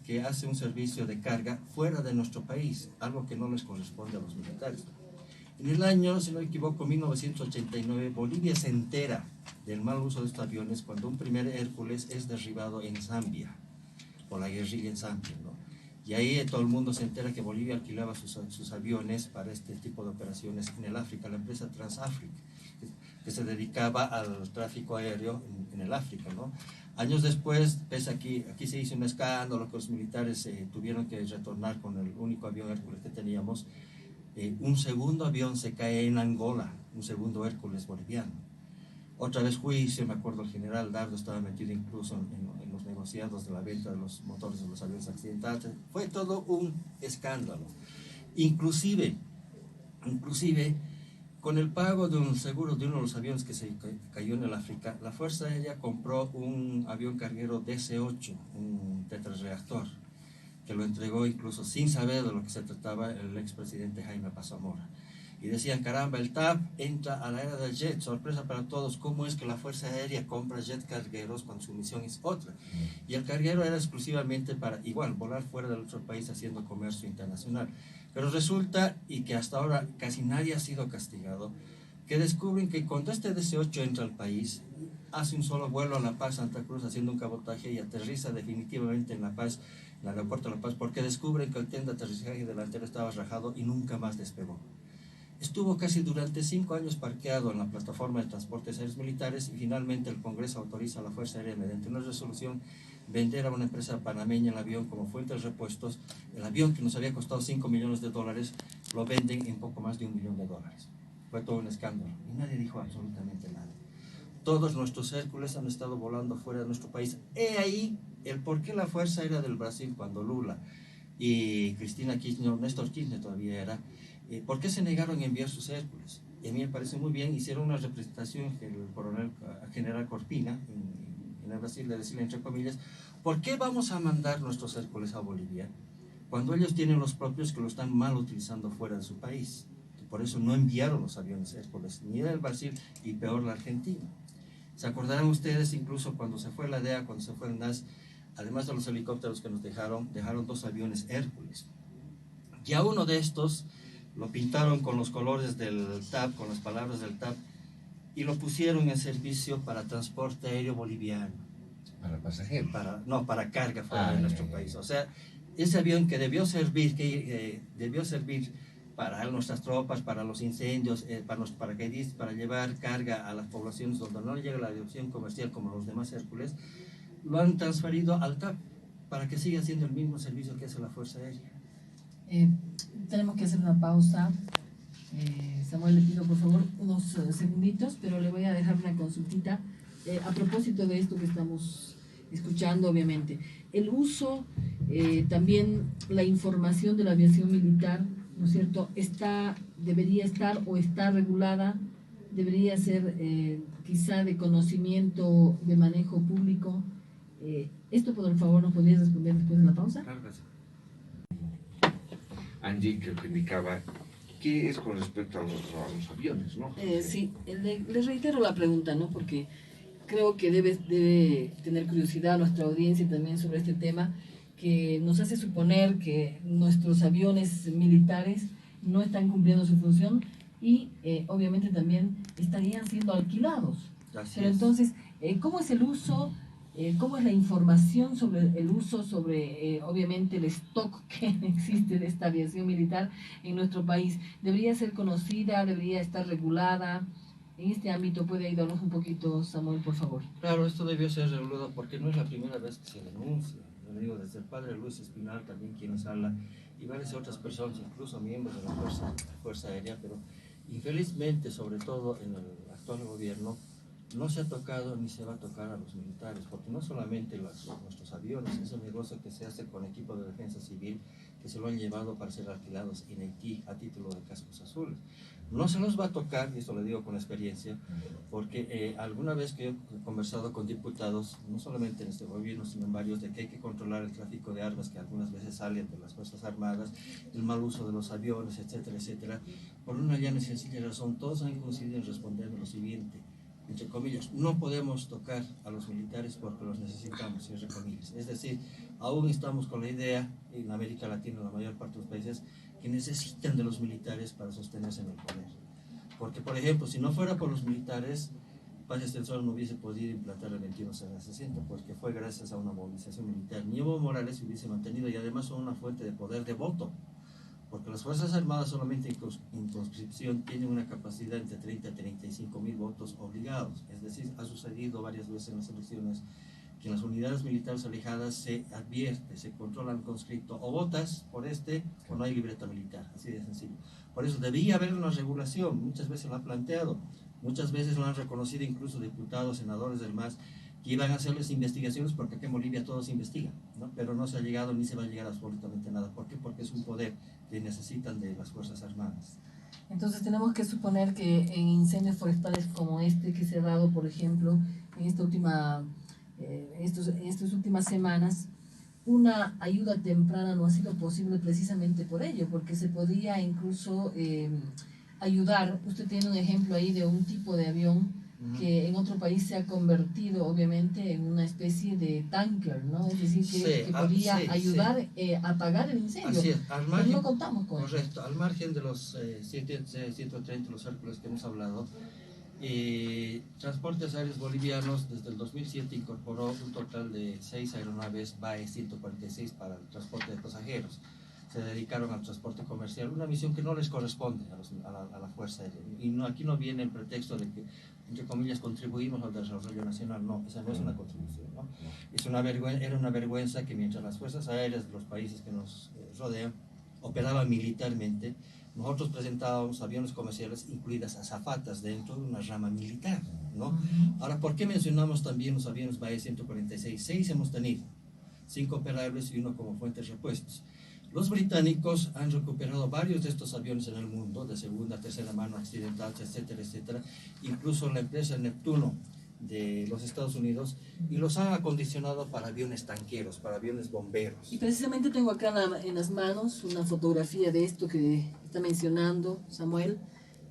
que hace un servicio de carga fuera de nuestro país, algo que no les corresponde a los militares. En el año, si no me equivoco, 1989, Bolivia se entera del mal uso de estos aviones cuando un primer Hércules es derribado en Zambia, por la guerrilla en Zambia, ¿no? Y ahí todo el mundo se entera que Bolivia alquilaba sus aviones para este tipo de operaciones en el África, la empresa Transafric, que se dedicaba al tráfico aéreo en el África, ¿no? Años después, pese a que aquí se hizo un escándalo, que los militares tuvieron que retornar con el único avión Hércules que teníamos, un segundo avión se cae en Angola, un segundo Hércules boliviano. Otra vez juicio, me acuerdo, el general Dardo estaba metido incluso en los negociados de la venta de los motores de los aviones accidentales. Fue todo un escándalo. Inclusive, con el pago de un seguro de uno de los aviones que se cayó en el África, la Fuerza Aérea compró un avión carguero DC-8, un tetrarreactor, que lo entregó incluso sin saber de lo que se trataba el expresidente Jaime Paz Zamora. Y decían, caramba, el TAP entra a la era del jet, sorpresa para todos, ¿cómo es que la Fuerza Aérea compra jet cargueros cuando su misión es otra? Y el carguero era exclusivamente para, igual, volar fuera del otro país haciendo comercio internacional. Pero resulta, y que hasta ahora casi nadie ha sido castigado, que descubren que cuando este DC-8 entra al país, hace un solo vuelo a La Paz, Santa Cruz, haciendo un cabotaje y aterriza definitivamente en La Paz, en el aeropuerto de La Paz, porque descubren que el tren de aterrizaje delantero estaba rajado y nunca más despegó. Estuvo casi durante 5 años parqueado en la plataforma de transportes aéreos militares y finalmente el Congreso autoriza a la Fuerza Aérea mediante una resolución vender a una empresa panameña el avión como fuente de repuestos. El avión que nos había costado $5 millones, lo venden en poco más de $1 millón. Fue todo un escándalo y nadie dijo absolutamente nada. Todos nuestros Hércules han estado volando fuera de nuestro país. He ahí el por qué la Fuerza Aérea del Brasil, cuando Lula y Cristina Kirchner, Néstor Kirchner todavía era, ¿por qué se negaron a enviar sus Hércules? Y a mí me parece muy bien, hicieron una representación que el general Corpina en el Brasil, de decirle entre comillas, ¿por qué vamos a mandar nuestros Hércules a Bolivia cuando ellos tienen los propios que lo están mal utilizando fuera de su país? Por eso no enviaron los aviones Hércules, ni del Brasil y peor la Argentina. ¿Se acordarán ustedes incluso cuando se fue la DEA, cuando se fue el NAS, además de los helicópteros que nos dejaron 2 aviones Hércules? Ya uno de estos lo pintaron con los colores del TAP, con las palabras del TAP, y lo pusieron en servicio para transporte aéreo boliviano. Para pasajeros. Para carga fuera de nuestro país. O sea, ese avión que debió servir para nuestras tropas, para los incendios, para los paracaidistas, para llevar carga a las poblaciones donde no llega la aviación comercial como los demás Hércules, lo han transferido al TAP para que siga haciendo el mismo servicio que hace la Fuerza Aérea. Tenemos que hacer una pausa. Samuel, le pido por favor unos segunditos, pero le voy a dejar una consultita a propósito de esto que estamos escuchando, obviamente. El uso, también la información de la aviación militar, ¿no es cierto?, debería estar o está regulada, debería ser quizá de conocimiento, de manejo público. Esto, por favor, ¿nos podrías responder después de la pausa? Claro que sí. Angie, que indicaba, ¿qué es con respecto a los aviones, no? Sí, les reitero la pregunta, ¿no? Porque creo que debe tener curiosidad nuestra audiencia también sobre este tema, que nos hace suponer que nuestros aviones militares no están cumpliendo su función y obviamente también estarían siendo alquilados. Pero entonces, ¿cómo es el uso? ¿Cómo es la información sobre el uso, sobre obviamente el stock que existe de esta aviación militar en nuestro país? ¿Debería ser conocida? ¿Debería estar regulada? En este ámbito, ¿puede ayudarnos un poquito, Samuel, por favor? Claro, esto debió ser regulado porque no es la primera vez que se denuncia. Yo digo, desde el padre Luis Espinal, también quien nos habla, y varias otras personas, incluso miembros de la Fuerza Aérea, pero infelizmente, sobre todo en el actual gobierno, no se ha tocado ni se va a tocar a los militares, porque no solamente nuestros aviones, es el negocio que se hace con equipo de defensa civil, que se lo han llevado para ser alquilados en Haití a título de cascos azules. No se nos va a tocar, y esto lo digo con experiencia, porque alguna vez que he conversado con diputados, no solamente en este gobierno, sino en varios, de que hay que controlar el tráfico de armas que algunas veces salen de las Fuerzas Armadas, el mal uso de los aviones, etcétera, etcétera. Por una llana y sencilla razón, todos han coincidido en responder lo siguiente, entre comillas: no podemos tocar a los militares porque los necesitamos, cierre comillas. Es decir, aún estamos con la idea, en América Latina, en la mayor parte de los países, que necesitan de los militares para sostenerse en el poder. Porque, por ejemplo, si no fuera por los militares, Paz Extensor no hubiese podido implantar el 21-60, porque fue gracias a una movilización militar. Ni Evo Morales se hubiese mantenido, y además son una fuente de poder de voto, porque las Fuerzas Armadas solamente en conscripción tienen una capacidad entre 30 y 35 mil votos obligados. Es decir, ha sucedido varias veces en las elecciones que en las unidades militares alejadas se advierte, se controla el conscripto, o votas por este o no hay libreta militar, así de sencillo. Por eso debía haber una regulación, muchas veces lo han planteado, muchas veces lo han reconocido incluso diputados, senadores del MAS, que iban a hacerles investigaciones porque aquí en Bolivia todos se investigan, ¿no? Pero no se ha llegado ni se va a llegar a absolutamente nada. ¿Por qué? Porque es un poder que necesitan de las Fuerzas Armadas. Entonces tenemos que suponer que en incendios forestales como este que se ha dado, por ejemplo, en estas últimas semanas, una ayuda temprana no ha sido posible precisamente por ello, porque se podía incluso ayudar. Usted tiene un ejemplo ahí de un tipo de avión que en otro país se ha convertido obviamente en una especie de tanker, ¿no? Es decir, que podía ayudar a apagar el incendio. Así es, al margen, pero no contamos con eso. correcto, al margen de los 130, los Hércules que hemos hablado, Transportes Aéreos Bolivianos desde el 2007 incorporó un total de 6 aeronaves BAE 146 para el transporte de pasajeros. Se dedicaron al transporte comercial, una misión que no les corresponde a la Fuerza Aérea. Y no, aquí no viene el pretexto de que, entre comillas, contribuimos al desarrollo nacional. No, esa no es una contribución, ¿no? Era una vergüenza que mientras las Fuerzas Aéreas de los países que nos rodean operaban militarmente, nosotros presentábamos aviones comerciales incluidas azafatas dentro de una rama militar, ¿no? Ahora, ¿por qué mencionamos también los aviones BAE 146? 6 hemos tenido, 5 operables y 1 como fuentes de repuestos. Los británicos han recuperado varios de estos aviones en el mundo, de segunda, tercera mano, accidentados, etcétera, etcétera. Incluso la empresa Neptuno de los Estados Unidos, y los han acondicionado para aviones tanqueros, para aviones bomberos. Y precisamente tengo acá en las manos una fotografía de esto que está mencionando Samuel,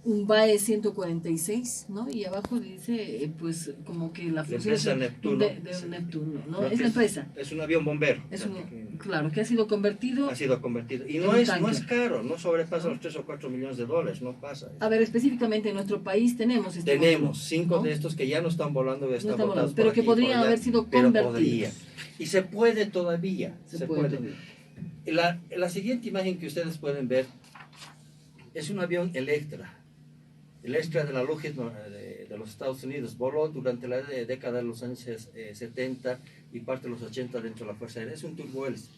un BAE 146, ¿no? Y abajo dice, pues, como que la función empresa Neptuno, de Neptuno, ¿no? Es la empresa. Es un avión bombero. Claro, que ha sido convertido. Ha sido convertido. Y no es caro, no sobrepasa los 3 o 4 millones de dólares, no pasa. A ver, específicamente en nuestro país tenemos modelo, 5 de estos que ya no están volando, están botados pero que podrían haber sido convertidos. Y se puede todavía. Se puede. La siguiente imagen que ustedes pueden ver es un avión Electra. El Electra de la Lockheed de los Estados Unidos voló durante la década de los años 70 y parte de los 80 dentro de la Fuerza Aérea. Es un turbohélice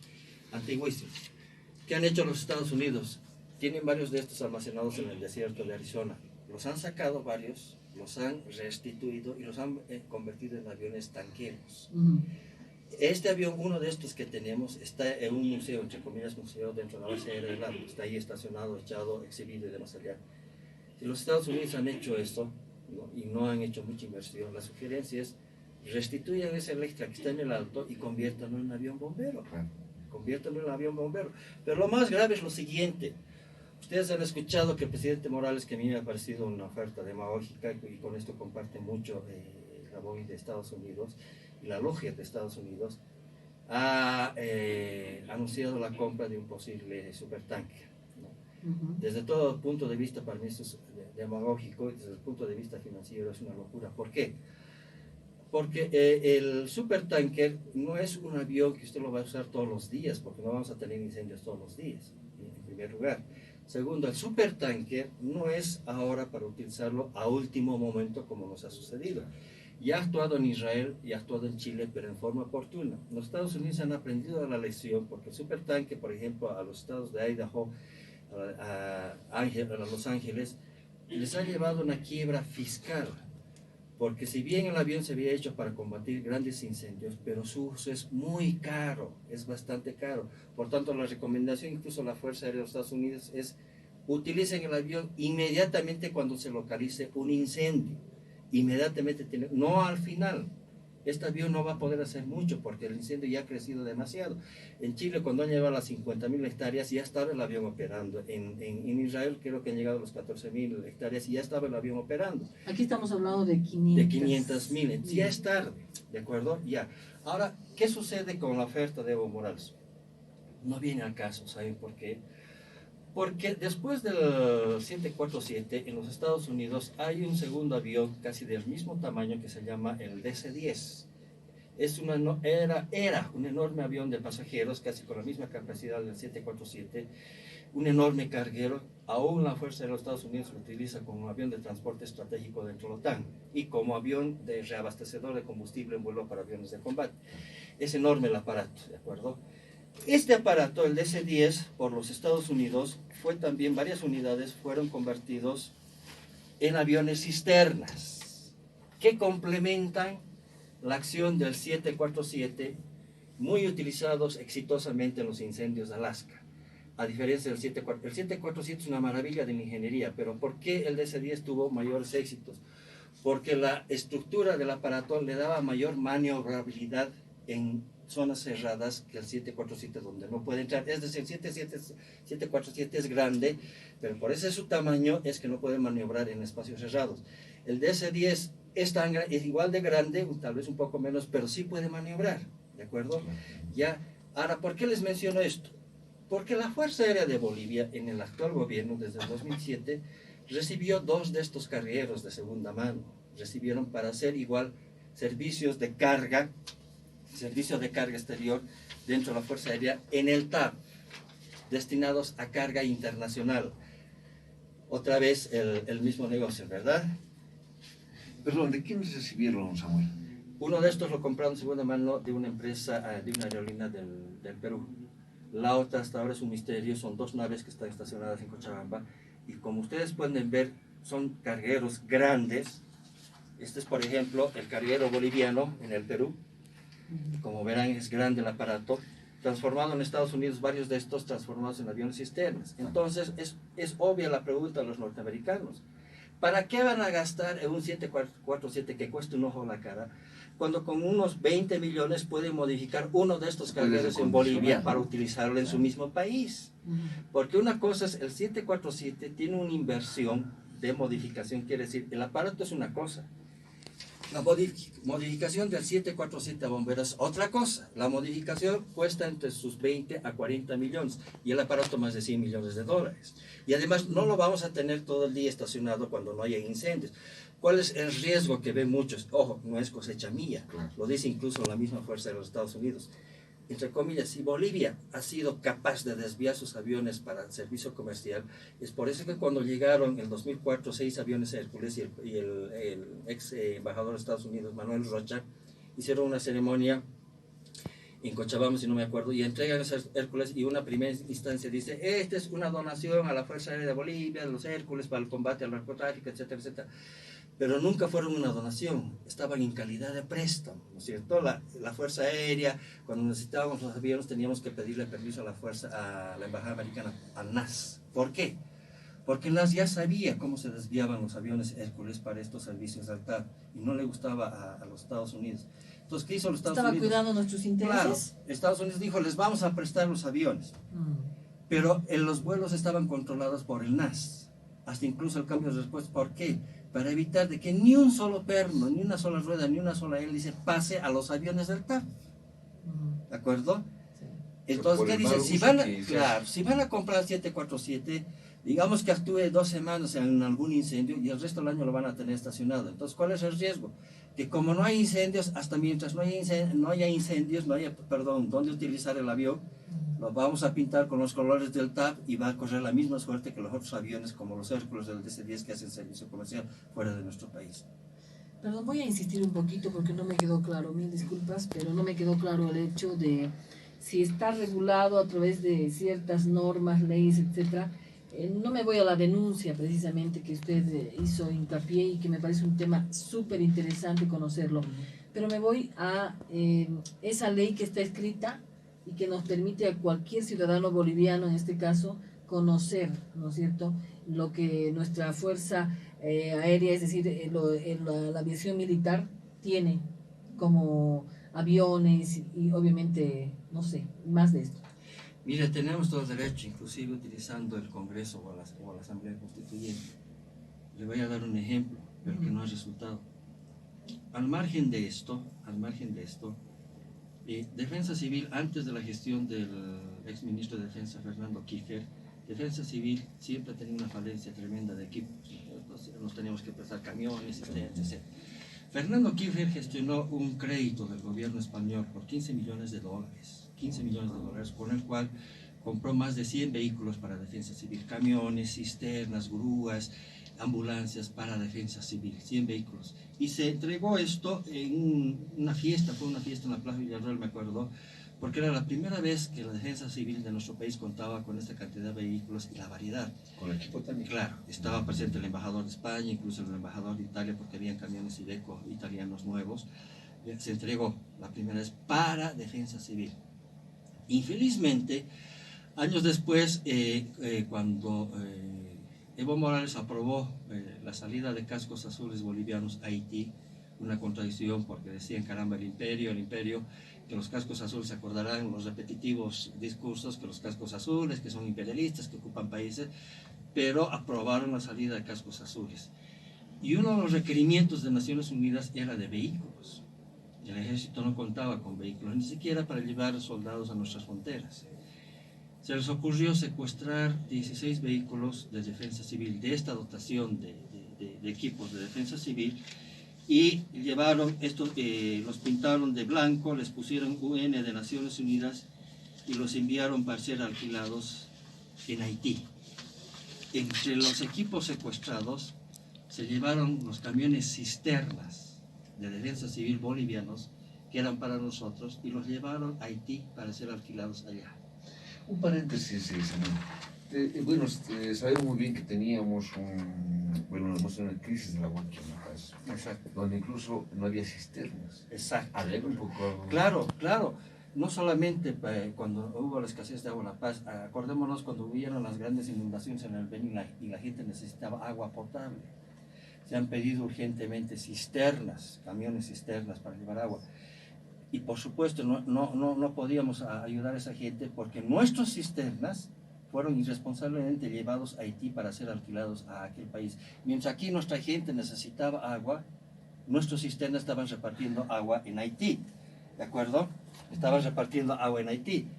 antiguísimo. ¿Qué han hecho los Estados Unidos? Tienen varios de estos almacenados en el desierto de Arizona. Los han sacado varios, los han restituido y los han convertido en aviones tanqueros. Este avión, uno de estos que tenemos, está en un museo, entre comillas museo, dentro de la base aérea del Arco. Está ahí estacionado, echado, exhibido y demás allá. Si los Estados Unidos han hecho esto, ¿no? Y no han hecho mucha inversión, la sugerencia es restituyan ese Electra que está en el alto y conviértanlo en un avión bombero. Conviértanlo en un avión bombero. Pero lo más grave es lo siguiente. Ustedes han escuchado que el presidente Morales, que a mí me ha parecido una oferta demagógica, y con esto comparte mucho la Boeing de Estados Unidos y la Lockheed de Estados Unidos, ha anunciado la compra de un posible supertanque. Desde todo punto de vista, para mí esto es demagógico, y desde el punto de vista financiero es una locura. ¿Por qué? Porque el supertanker no es un avión que usted lo va a usar todos los días, porque no vamos a tener incendios todos los días, en primer lugar. Segundo, el supertanker no es ahora para utilizarlo a último momento como nos ha sucedido. Ya ha actuado en Israel y ha actuado en Chile, pero en forma oportuna. Los Estados Unidos han aprendido la lección, porque el supertanker, por ejemplo, a los estados de Idaho, a Los Ángeles, les ha llevado una quiebra fiscal, porque si bien el avión se había hecho para combatir grandes incendios, pero su uso es muy caro, es bastante caro. Por tanto, la recomendación, incluso la Fuerza Aérea de los Estados Unidos, es utilicen el avión inmediatamente cuando se localice un incendio. Inmediatamente, no al final. Este avión no va a poder hacer mucho porque el incendio ya ha crecido demasiado. En Chile, cuando han llegado a las 50.000 hectáreas, ya estaba el avión operando. En Israel creo que han llegado a las 14.000 hectáreas y ya estaba el avión operando. Aquí estamos hablando de 500.000. Ya es tarde, ¿de acuerdo? Ya. Ahora, ¿qué sucede con la oferta de Evo Morales? No viene al caso, ¿saben por qué? Porque después del 747 en los Estados Unidos hay un segundo avión casi del mismo tamaño que se llama el DC-10. Era un enorme avión de pasajeros, casi con la misma capacidad del 747, un enorme carguero. Aún la Fuerza de los Estados Unidos lo utiliza como avión de transporte estratégico dentro de la OTAN y como avión de reabastecedor de combustible en vuelo para aviones de combate. Es enorme el aparato, ¿de acuerdo? Este aparato, el DC-10, por los Estados Unidos, fue también, varias unidades fueron convertidos en aviones cisternas que complementan la acción del 747, muy utilizados exitosamente en los incendios de Alaska. A diferencia del 747, el 747 es una maravilla de la ingeniería, pero ¿por qué el DC-10 tuvo mayores éxitos? Porque la estructura del aparato le daba mayor maniobrabilidad en zonas cerradas que el 747, donde no puede entrar. Es decir, el 747 es grande, pero por ese su tamaño es que no puede maniobrar en espacios cerrados. El DC-10 es igual de grande, tal vez un poco menos, pero sí puede maniobrar, ¿de acuerdo? Ya. Ahora, ¿por qué les menciono esto? Porque la Fuerza Aérea de Bolivia, en el actual gobierno, desde el 2007, recibió 2 de estos cargueros de segunda mano. Recibieron para hacer igual servicios de carga, servicio de carga exterior dentro de la Fuerza Aérea en el TAP, destinados a carga internacional. Otra vez el mismo negocio, ¿verdad? Perdón, ¿de quiénes recibieron, Samuel? Uno de estos lo compraron de segunda mano de una empresa, de una aerolínea del Perú. La otra hasta ahora es un misterio, son 2 naves que están estacionadas en Cochabamba y como ustedes pueden ver son cargueros grandes. Este es por ejemplo el carguero boliviano en el Perú, como verán es grande el aparato, transformado en Estados Unidos, varios de estos transformados en aviones cisternas. Entonces es obvia la pregunta a los norteamericanos, ¿para qué van a gastar en un 747 que cuesta un ojo a la cara? Cuando con unos 20 millones pueden modificar uno de estos cargueros en Bolivia para utilizarlo en su mismo país. Porque una cosa es, el 747 tiene una inversión de modificación, quiere decir, el aparato es una cosa. La modificación del 747 a bomberos es otra cosa. La modificación cuesta entre sus 20 a 40 millones y el aparato más de 100 millones de dólares. Y además no lo vamos a tener todo el día estacionado cuando no haya incendios. ¿Cuál es el riesgo que ven muchos? Ojo, no es cosecha mía, lo dice incluso la misma Fuerza de los Estados Unidos. Entre comillas, si Bolivia ha sido capaz de desviar sus aviones para el servicio comercial, es por eso que cuando llegaron en el 2004 6 aviones Hércules y el ex embajador de Estados Unidos, Manuel Rocha, hicieron una ceremonia en Cochabamba, si no me acuerdo, y entregan esos Hércules y una primera instancia dice, esta es una donación a la Fuerza Aérea de Bolivia, de los Hércules para el combate al narcotráfico, etcétera, etcétera. Pero nunca fueron una donación, estaban en calidad de préstamo, ¿no es cierto? La Fuerza Aérea, cuando necesitábamos los aviones teníamos que pedirle permiso a la Embajada Americana, al NAS. ¿Por qué? Porque el NAS ya sabía cómo se desviaban los aviones Hércules para estos servicios de altar y no le gustaba a los Estados Unidos. Entonces, ¿qué hizo los Estados Unidos? ¿Estaba cuidando nuestros intereses? Claro, Estados Unidos dijo, les vamos a prestar los aviones, pero los vuelos estaban controlados por el NAS, hasta incluso el cambio de respuesta. ¿Por qué? Para evitar de que ni un solo perno, ni una sola rueda, ni una sola hélice pase a los aviones del TAP. ¿De acuerdo? Sí. Entonces, ¿qué dice? Si van a comprar 747, digamos que actúe 2 semanas en algún incendio y el resto del año lo van a tener estacionado. Entonces, ¿cuál es el riesgo? Que como no hay incendios, hasta mientras no haya incendios, donde utilizar el avión, lo vamos a pintar con los colores del TAP y va a correr la misma suerte que los otros aviones como los Hércules del DC-10 que hacen servicio comercial fuera de nuestro país. Perdón, voy a insistir un poquito porque no me quedó claro, mil disculpas, pero no me quedó claro el hecho de si está regulado a través de ciertas normas, leyes, etcétera. No me voy a la denuncia precisamente que usted hizo hincapié y que me parece un tema súper interesante conocerlo, pero me voy a esa ley que está escrita y que nos permite a cualquier ciudadano boliviano, en este caso, conocer, ¿no es cierto?, lo que nuestra fuerza aérea, es decir, la aviación militar tiene como aviones y obviamente, no sé, más de esto. Mire, tenemos todo el derecho, inclusive utilizando el Congreso o la Asamblea Constituyente. Le voy a dar un ejemplo, pero que no ha resultado. Al margen de esto, Defensa Civil, antes de la gestión del exministro de Defensa, Fernando Kiefer, Defensa Civil siempre ha tenido una falencia tremenda de equipos. Entonces, nos teníamos que prestar camiones, etc. Fernando Kiefer gestionó un crédito del gobierno español por 15 millones de dólares, con el cual compró más de 100 vehículos para defensa civil, camiones, cisternas, grúas, ambulancias para defensa civil, 100 vehículos. Y se entregó esto en una fiesta, fue una fiesta en la Plaza Villarreal, me acuerdo, porque era la primera vez que la defensa civil de nuestro país contaba con esta cantidad de vehículos y la variedad. Con el equipo también. Claro, estaba presente el embajador de España, incluso el embajador de Italia, porque habían camiones Iveco italianos nuevos. Se entregó la primera vez para defensa civil. Infelizmente, años después, cuando Evo Morales aprobó la salida de cascos azules bolivianos a Haití, una contradicción porque decían, caramba, el imperio, que los cascos azules, se acordarán los repetitivos discursos, que los cascos azules, que son imperialistas, que ocupan países, pero aprobaron la salida de cascos azules. Y uno de los requerimientos de Naciones Unidas era de vehículos. El ejército no contaba con vehículos, ni siquiera para llevar soldados a nuestras fronteras. Se les ocurrió secuestrar 16 vehículos de defensa civil, de esta dotación de equipos de defensa civil, y llevaron estos, los pintaron de blanco, les pusieron UN de Naciones Unidas y los enviaron para ser alquilados en Haití. Entre los equipos secuestrados se llevaron los camiones cisternas de defensa civil bolivianos que eran para nosotros y los llevaron a Haití para ser alquilados allá. Un paréntesis, bueno, sabemos muy bien que teníamos una crisis del agua aquí en La Paz, Exacto. donde incluso no había cisternas. Exacto. Hablemos un poco. Claro, claro. No solamente cuando hubo la escasez de agua en La Paz, acordémonos cuando hubieron las grandes inundaciones en el Beni y la gente necesitaba agua potable. Se han pedido urgentemente cisternas, camiones cisternas para llevar agua. Y por supuesto no podíamos ayudar a esa gente porque nuestras cisternas fueron irresponsablemente llevados a Haití para ser alquilados a aquel país. Mientras aquí nuestra gente necesitaba agua, nuestras cisternas estaban repartiendo agua en Haití, ¿de acuerdo? Estaban repartiendo agua en Haití.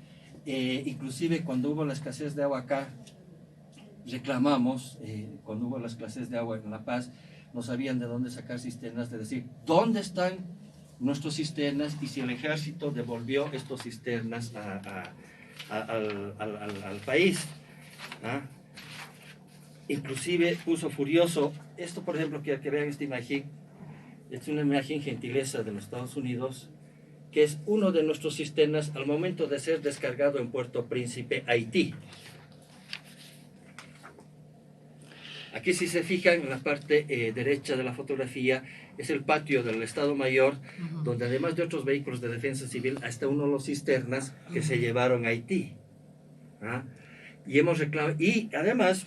Inclusive cuando hubo la escasez de agua acá, reclamamos, cuando hubo la escasez de agua en La Paz, no sabían de dónde sacar cisternas, de decir, ¿dónde están nuestras cisternas? Y si el ejército devolvió estas cisternas al país. Inclusive puso furioso, esto por ejemplo, que vean esta imagen, es una imagen gentileza de los Estados Unidos, que es uno de nuestros cisternas al momento de ser descargado en Puerto Príncipe, Haití. Aquí si se fijan en la parte derecha de la fotografía es el patio del Estado Mayor, donde además de otros vehículos de defensa civil está uno de los cisternas que se llevaron a Haití. Y hemos reclamado, y además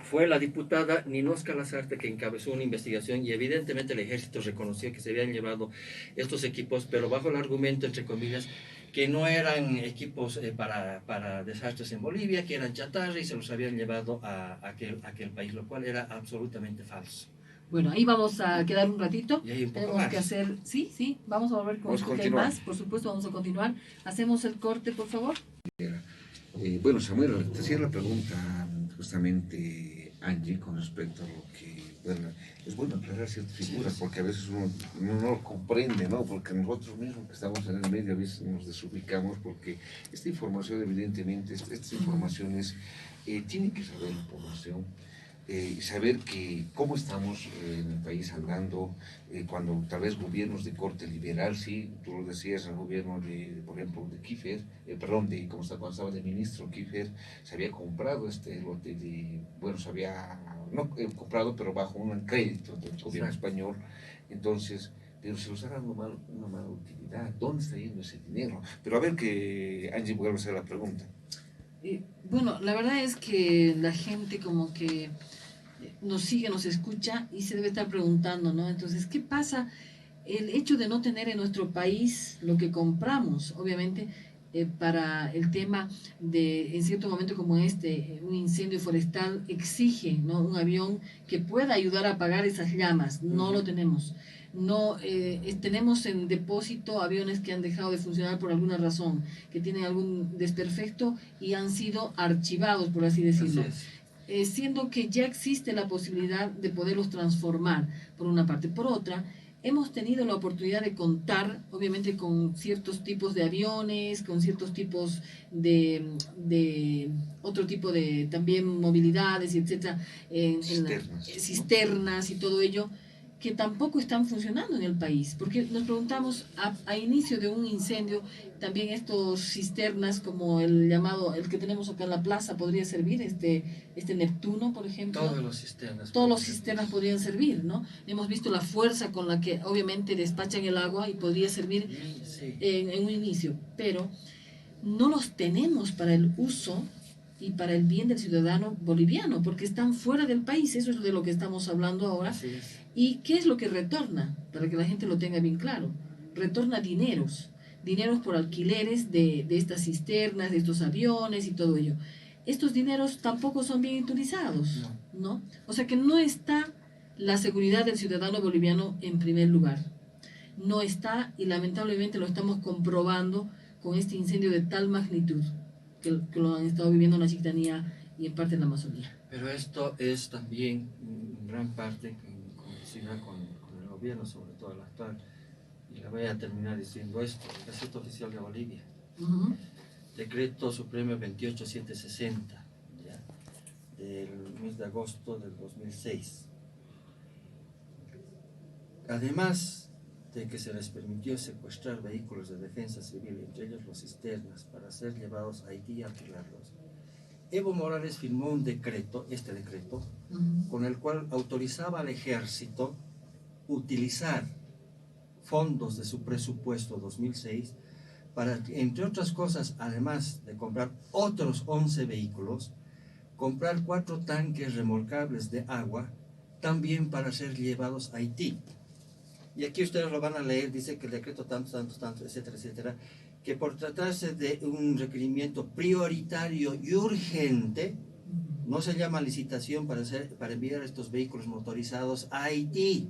fue la diputada Ninosca Lazarte que encabezó una investigación y evidentemente el ejército reconoció que se habían llevado estos equipos, pero bajo el argumento, entre comillas, que no eran equipos para desastres en Bolivia, que eran chatarra y se los habían llevado a aquel país, lo cual era absolutamente falso. Bueno, ahí vamos a quedar un ratito. Y hay un poco Tenemos más. que hacer, sí, vamos a volver con Vamos a esto que hay continuar. más, por supuesto, vamos a continuar. Hacemos el corte, por favor. Bueno, Samuel, te hacía la pregunta justamente, Angie, con respecto a lo que, bueno, es bueno aclarar ciertas figuras porque a veces uno no lo comprende, ¿no? Porque nosotros mismos que estamos en el medio a veces nos desubicamos porque esta información, evidentemente, estas informaciones tienen que saber la población. Y saber que cómo estamos en el país andando, cuando tal vez gobiernos de corte liberal, sí, tú lo decías, el gobierno de, por ejemplo, de Kiefer, cuando estaba de ministro Kiefer, se había comprado este lote de, bueno, se había, no comprado, pero bajo un crédito del gobierno español, entonces, pero se los ha dado una mala utilidad, ¿dónde está yendo ese dinero? Pero a ver que Angie vuelva a hacer la pregunta. Bueno, la verdad es que la gente como que nos sigue, nos escucha y se debe estar preguntando, ¿no? Entonces, ¿qué pasa? El hecho de no tener en nuestro país lo que compramos, obviamente, para el tema de, en cierto momento como este, un incendio forestal exige, ¿no?, un avión que pueda ayudar a apagar esas llamas. No lo tenemos. No tenemos en depósito aviones que han dejado de funcionar por alguna razón, que tienen algún desperfecto y han sido archivados, por así decirlo. Así es. Siendo que ya existe la posibilidad de poderlos transformar, por una parte. Por otra, hemos tenido la oportunidad de contar, obviamente, con ciertos tipos de aviones, con ciertos tipos de otro tipo de también movilidades, etcétera, cisternas y todo ello, que tampoco están funcionando en el país, porque nos preguntamos a inicio de un incendio, también estos cisternas como el llamado, el que tenemos acá en la plaza, podría servir, este Neptuno, por ejemplo. Todos los cisternas podrían servir, ¿no? Hemos visto la fuerza con la que obviamente despachan el agua y podría servir en un inicio, pero no los tenemos para el uso y para el bien del ciudadano boliviano, porque están fuera del país, eso es de lo que estamos hablando ahora. ¿Y qué es lo que retorna? Para que la gente lo tenga bien claro. Retorna dineros por alquileres de estas cisternas, de estos aviones y todo ello. Estos dineros tampoco son bien utilizados, ¿no? O sea que no está la seguridad del ciudadano boliviano en primer lugar. No está, y lamentablemente lo estamos comprobando con este incendio de tal magnitud que lo han estado viviendo en la Chiquitanía y en parte en la Amazonía. Pero esto es también en gran parte complicidad con el gobierno, sobre todo el actual. Y le voy a terminar diciendo esto: Gaceta Oficial de Bolivia, Decreto Supremo 28760, ¿ya?, del mes de agosto del 2006. Además de que se les permitió secuestrar vehículos de defensa civil, entre ellos los cisternas, para ser llevados a Haití y alquilarlos, Evo Morales firmó un decreto, con el cual autorizaba al ejército utilizar fondos de su presupuesto 2006 para, entre otras cosas, además de comprar otros 11 vehículos, comprar 4 tanques remolcables de agua, también para ser llevados a Haití. Y aquí ustedes lo van a leer, dice que el decreto tanto, etcétera, etcétera, que por tratarse de un requerimiento prioritario y urgente, no se llama licitación para enviar estos vehículos motorizados a Haití.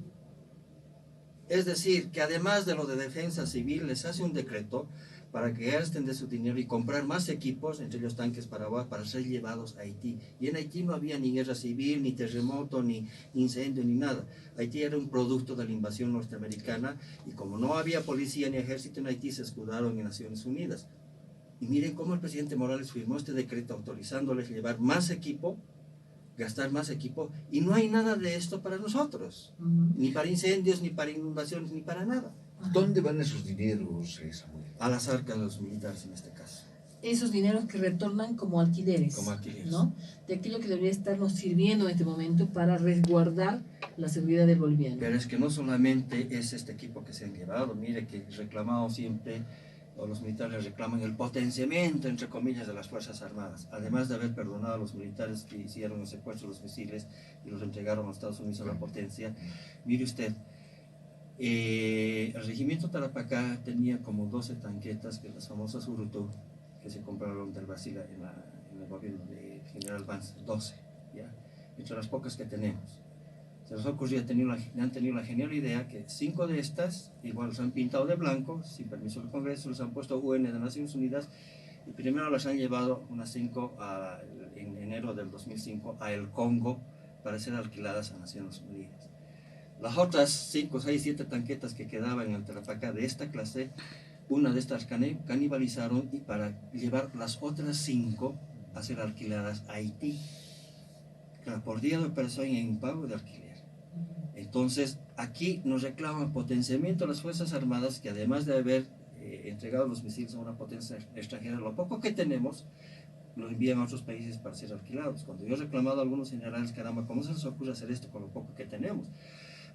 Es decir, que además de lo de defensa civil, les hace un decreto para que gasten de su dinero y comprar más equipos, entre ellos tanques para agua, para ser llevados a Haití. Y en Haití no había ni guerra civil, ni terremoto, ni incendio, ni nada. Haití era un producto de la invasión norteamericana, y como no había policía ni ejército en Haití, se escudaron en Naciones Unidas. Y miren cómo el presidente Morales firmó este decreto autorizándoles llevar más equipo, gastar más equipo, y no hay nada de esto para nosotros, ni para incendios, ni para inundaciones, ni para nada. ¿Dónde van esos dineros, Samuel? A las arcas de los militares en este caso. Esos dineros que retornan como alquileres, ¿no? De aquello que debería estarnos sirviendo en este momento para resguardar la seguridad del boliviano. Pero es que no solamente es este equipo que se han llevado, mire que reclamado siempre, o los militares reclaman el potenciamiento, entre comillas, de las Fuerzas Armadas, además de haber perdonado a los militares que hicieron el secuestro de los misiles y los entregaron a los Estados Unidos a la potencia. Mire usted, el regimiento Tarapacá tenía como 12 tanquetas, que las famosas Urutu, que se compraron del Brasil en el gobierno de General Vance, 12, ¿ya?, entre las pocas que tenemos. Se les ocurrió, han tenido la genial idea que 5 de estas, igual los han pintado de blanco, sin permiso del Congreso, les han puesto UN de Naciones Unidas, y primero las han llevado unas 5 en enero del 2005 a El Congo para ser alquiladas a Naciones Unidas. Las otras 5, 6, 7 tanquetas que quedaban en el Tarapacá de esta clase, una de estas canibalizaron, y para llevar las otras 5 a ser alquiladas a Haití, por día de operación y en pago de alquiler. Entonces, aquí nos reclaman potenciamiento a las Fuerzas Armadas, que además de haber entregado los misiles a una potencia extranjera, lo poco que tenemos lo envían a otros países para ser alquilados. Cuando yo he reclamado a algunos generales, caramba, ¿cómo se les ocurre hacer esto con lo poco que tenemos?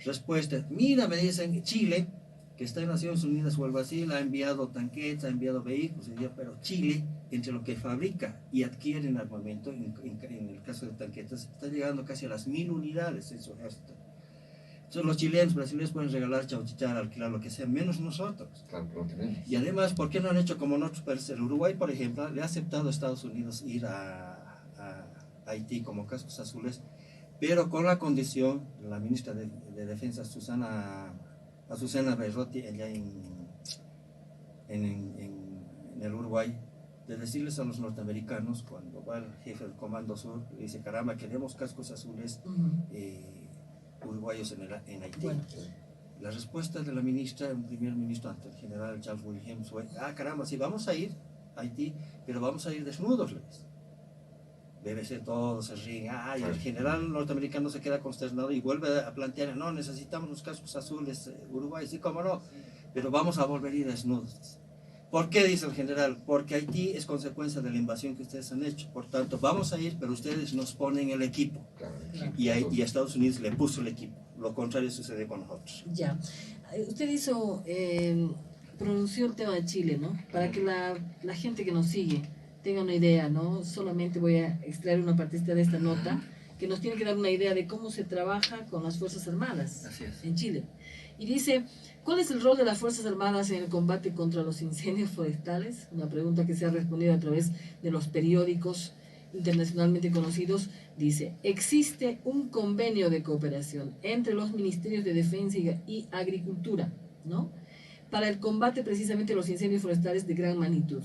Respuesta: mira, me dicen, Chile, que está en Naciones Unidas, o el Brasil ha enviado tanquetas, ha enviado vehículos, pero Chile, entre lo que fabrica y adquiere en armamento, en el caso de tanquetas, está llegando casi a las 1000 unidades en su ejército. Entonces los chilenos, brasileños pueden regalar, chauchichar, alquilar, lo que sea, menos nosotros. Claro, lo tenemos. Y además, ¿por qué no han hecho como en otros países? El Uruguay, por ejemplo, le ha aceptado a Estados Unidos ir a Haití como cascos azules, pero con la condición, la ministra de Defensa, Azucena Berrotti, allá en el Uruguay, de decirles a los norteamericanos, cuando va el jefe del Comando Sur, le dice, caramba, queremos cascos azules uruguayos en Haití. Bueno, La respuesta de la ministra, el primer ministro ante el general Charles Williams fue, caramba, sí, vamos a ir a Haití, pero vamos a ir desnudos, le dice. BBC todos se ríen, y el general norteamericano se queda consternado y vuelve a plantear, no, necesitamos los cascos azules, Uruguay, sí, cómo no, pero vamos a volver a ir desnudos. ¿Por qué? Dice el general, porque Haití es consecuencia de la invasión que ustedes han hecho, por tanto, vamos a ir, pero ustedes nos ponen el equipo. Y a Estados Unidos le puso el equipo, lo contrario sucede con nosotros. Ya, usted pronunció el tema de Chile, ¿no? Para que la gente que nos sigue tenga una idea, ¿no? Solamente voy a extraer una partecita de esta nota que nos tiene que dar una idea de cómo se trabaja con las Fuerzas Armadas en Chile. Y dice, ¿cuál es el rol de las Fuerzas Armadas en el combate contra los incendios forestales? Una pregunta que se ha respondido a través de los periódicos internacionalmente conocidos. Dice, existe un convenio de cooperación entre los Ministerios de Defensa y Agricultura, ¿no? Para el combate precisamente de los incendios forestales de gran magnitud,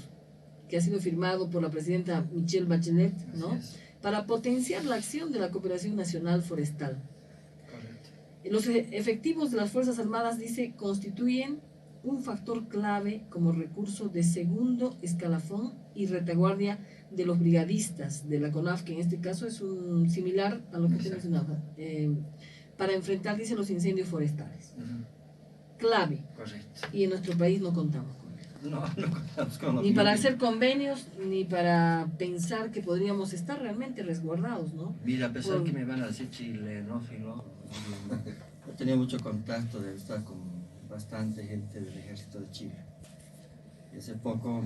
que ha sido firmado por la presidenta Michelle Bachelet, ¿no? Para potenciar la acción de la cooperación nacional forestal. Correcto. Los efectivos de las Fuerzas Armadas, dice, constituyen un factor clave como recurso de segundo escalafón y retaguardia de los brigadistas de la CONAF, que en este caso es un similar a lo que usted mencionaba, para enfrentar, dice, los incendios forestales. Clave. Correcto. Y en nuestro país no contamos. No contamos con los ni para hacer convenios, ni para pensar que podríamos estar realmente resguardados, ¿no? Mira, a pesar que me van a decir chilenófilo, he tenido mucho contacto de estar con bastante gente del ejército de Chile. Y hace poco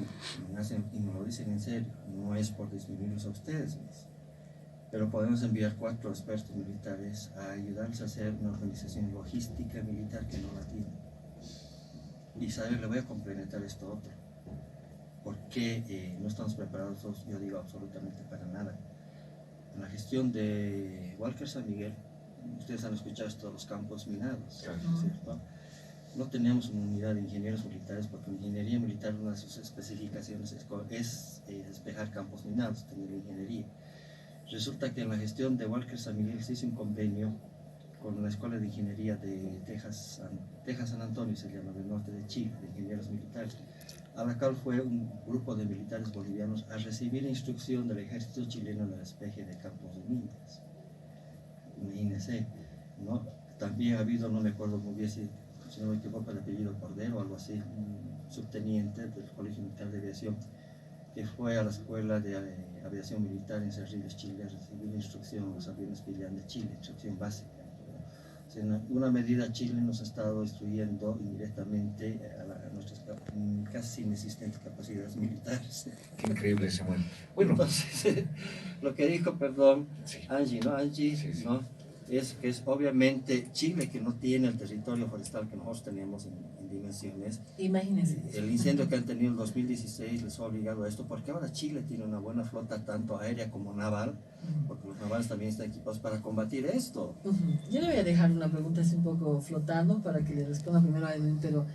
me hacen, y me lo dicen en serio, no es por disminuirlos a ustedes, pero podemos enviar 4 expertos militares a ayudarles a hacer una organización logística militar que no la tienen. Y saber, le voy a complementar esto otro. ¿Por qué no estamos preparados? Yo digo absolutamente para nada. En la gestión de Walker San Miguel, ustedes han escuchado esto, los campos minados, ¿cierto? No teníamos una unidad de ingenieros militares porque la ingeniería militar, una de sus especificaciones es despejar campos minados, tener ingeniería. Resulta que en la gestión de Walker San Miguel se hizo un convenio con la Escuela de Ingeniería de Texas San Antonio, se llama, del norte de Chile, de ingenieros militares, a la cual fue un grupo de militares bolivianos a recibir instrucción del ejército chileno en el despeje de campos de minas. Imagínense, ¿no? También ha habido, no me acuerdo muy bien si no me equivoco, el apellido Cordero o algo así, un subteniente del Colegio Militar de Aviación, que fue a la Escuela de Aviación Militar en Cerrillos, Chile, a recibir instrucción a los aviones Pilián de Chile, instrucción básica. En una medida, Chile nos ha estado destruyendo indirectamente a nuestras casi inexistentes capacidades militares. Qué increíble ese momento. Bueno, entonces, lo que dijo, perdón, sí. Angie, ¿no? Angie, sí, sí. ¿No? Es que es obviamente Chile, que no tiene el territorio forestal que nosotros tenemos en dimensiones. Imagínense. El incendio que han tenido en 2016 les ha obligado a esto, porque ahora Chile tiene una buena flota, tanto aérea como naval, porque los navales también están equipados para combatir esto. Yo le voy a dejar una pregunta así un poco flotando para que le responda primero a Edwin, pero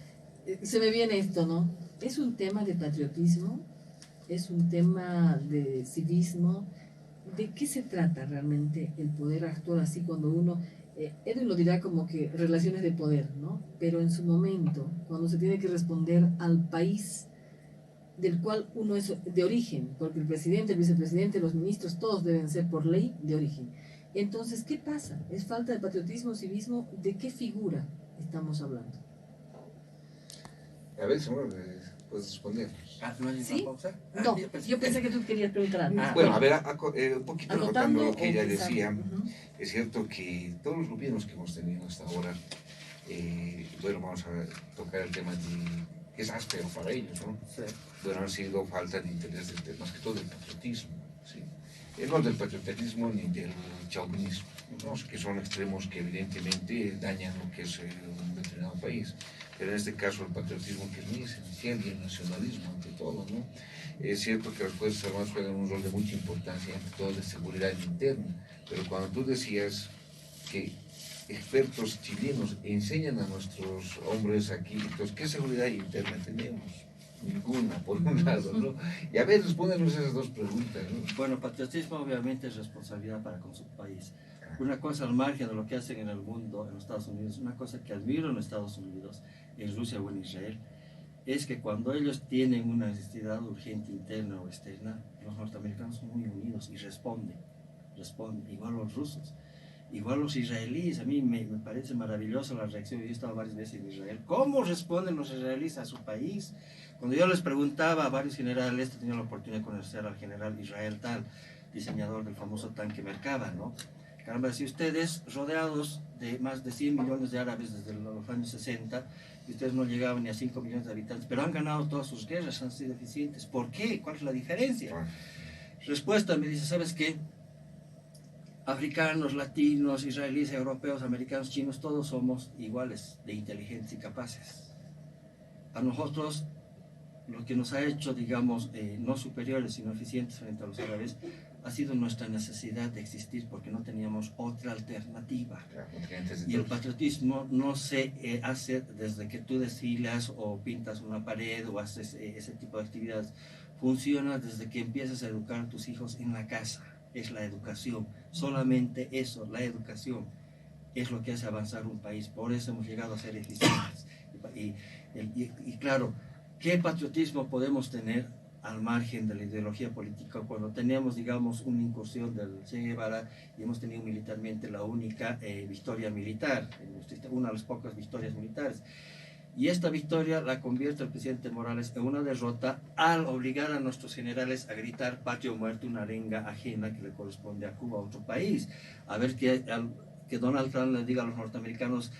se me viene esto, ¿no? Es un tema de patriotismo, es un tema de civismo. ¿De qué se trata realmente el poder actuar así cuando uno, Edwin lo dirá como que relaciones de poder, ¿no? Pero en su momento, cuando se tiene que responder al país del cual uno es de origen, porque el presidente, el vicepresidente, los ministros, todos deben ser por ley de origen. Entonces, ¿qué pasa? ¿Es falta de patriotismo, civismo? ¿De qué figura estamos hablando? A ver, señor, puedes responder. ¿No hay ¿Sí? pausa? No, yo pensé que tú querías preguntar algo. Bueno, a ver, un poquito Anotando retando lo que ella o decía. pensando. Es cierto que todos los gobiernos que hemos tenido hasta ahora, bueno, vamos a tocar el tema que es áspero para ellos, ¿no? Sí. Bueno, han sido falta de interés, más que todo del patriotismo, ¿sí? No del patriotismo ni del chauvinismo, ¿no? Que son extremos que evidentemente dañan lo que es un determinado país. Pero en este caso el patriotismo, que es muy esencial, y el nacionalismo ante todo, ¿no? Es cierto que las Fuerzas Armadas juegan un rol de mucha importancia, ante todo de seguridad interna, pero cuando tú decías que expertos chilenos enseñan a nuestros hombres aquí, entonces, ¿qué seguridad interna tenemos? Ninguna, por un lado, ¿no? Y a ver, respóndenos esas dos preguntas, ¿no? Bueno, patriotismo obviamente es responsabilidad para con su país. Una cosa al margen de lo que hacen en el mundo, en los Estados Unidos, una cosa que admiro en los Estados Unidos, en Rusia o en Israel, es que cuando ellos tienen una necesidad urgente interna o externa, los norteamericanos son muy unidos y responden, igual los rusos. Igual los israelíes, a mí me parece maravillosa la reacción. Yo he estado varias veces en Israel. ¿Cómo responden los israelíes a su país? Cuando yo les preguntaba a varios generales, he tenido la oportunidad de conocer al general Israel Tal, diseñador del famoso tanque Merkava, ¿no? Caramba, si ustedes, rodeados de más de 100 millones de árabes desde los años 60, y ustedes no llegaban ni a 5 millones de habitantes, pero han ganado todas sus guerras, han sido eficientes. ¿Por qué? ¿Cuál es la diferencia? Respuesta, me dice, ¿sabes qué? Africanos, latinos, israelíes, europeos, americanos, chinos, todos somos iguales de inteligentes y capaces. A nosotros, lo que nos ha hecho, digamos, no superiores, sino eficientes frente a los árabes, ha sido nuestra necesidad de existir porque no teníamos otra alternativa. Y el patriotismo no se hace desde que tú desfilas o pintas una pared o haces ese tipo de actividades. Funciona desde que empiezas a educar a tus hijos en la casa. Es la educación, solamente eso, la educación es lo que hace avanzar un país. Por eso hemos llegado a ser eficientes. Y claro, ¿qué patriotismo podemos tener al margen de la ideología política cuando teníamos, digamos, una incursión del Che Guevara y hemos tenido militarmente la única victoria militar, una de las pocas victorias militares? Y esta victoria la convierte el presidente Morales en una derrota al obligar a nuestros generales a gritar patria o muerte, una arenga ajena que le corresponde a Cuba, a otro país. A ver que Donald Trump le diga a los norteamericanos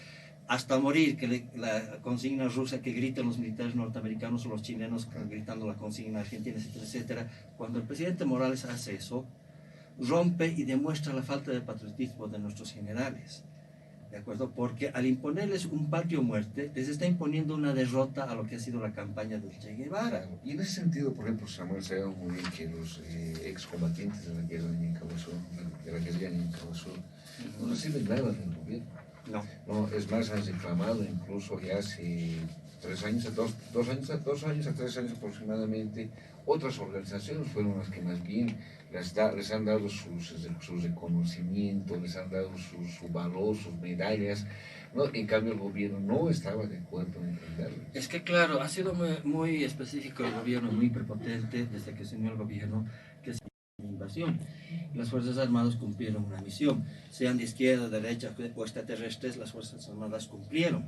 hasta morir, que la consigna rusa que griten los militares norteamericanos o los chilenos gritando la consigna argentina, etcétera, etcétera. Cuando el presidente Morales hace eso, rompe y demuestra la falta de patriotismo de nuestros generales. ¿De acuerdo? Porque al imponerles un patria o muerte, les está imponiendo una derrota a lo que ha sido la campaña del Che Guevara. Claro. Y en ese sentido, por ejemplo, Samuel, sabemos muy bien que los excombatientes de la guerra de Nicaragua, de la guerrilla de Nicaragua, no reciben nada del gobierno. No, es más, han reclamado incluso ya hace 3 años, dos años a 3 años aproximadamente, otras organizaciones fueron las que más bien les han dado su reconocimiento, les han dado su valor, sus medallas, ¿no? En cambio el gobierno no estaba de acuerdo en entenderlo. Es que claro, ha sido muy específico el gobierno, muy prepotente desde que se unió el gobierno, que es la invasión. Las Fuerzas Armadas cumplieron una misión, sean de izquierda, derecha o extraterrestres, las Fuerzas Armadas cumplieron,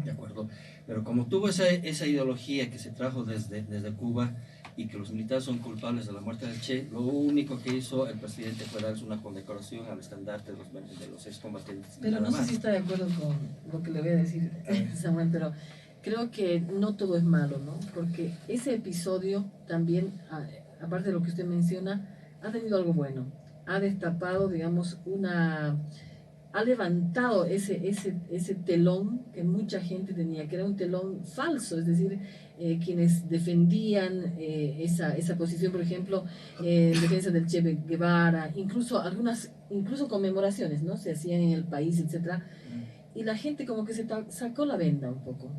¿de acuerdo? Pero como tuvo esa ideología que se trajo desde Cuba y que los militares son culpables de la muerte del Che, lo único que hizo el presidente fue darles una condecoración al estandarte de los excombatientes. Pero no sé si está de acuerdo con lo que le voy a decir, Samuel, pero creo que no todo es malo, ¿no? Porque ese episodio también, aparte de lo que usted menciona, ha tenido algo bueno. Ha destapado, digamos, ha levantado ese telón que mucha gente tenía, que era un telón falso, es decir, quienes defendían esa posición, por ejemplo, en defensa del Che Guevara, incluso conmemoraciones, ¿no? Se hacían en el país, etcétera, y la gente como que se sacó la venda un poco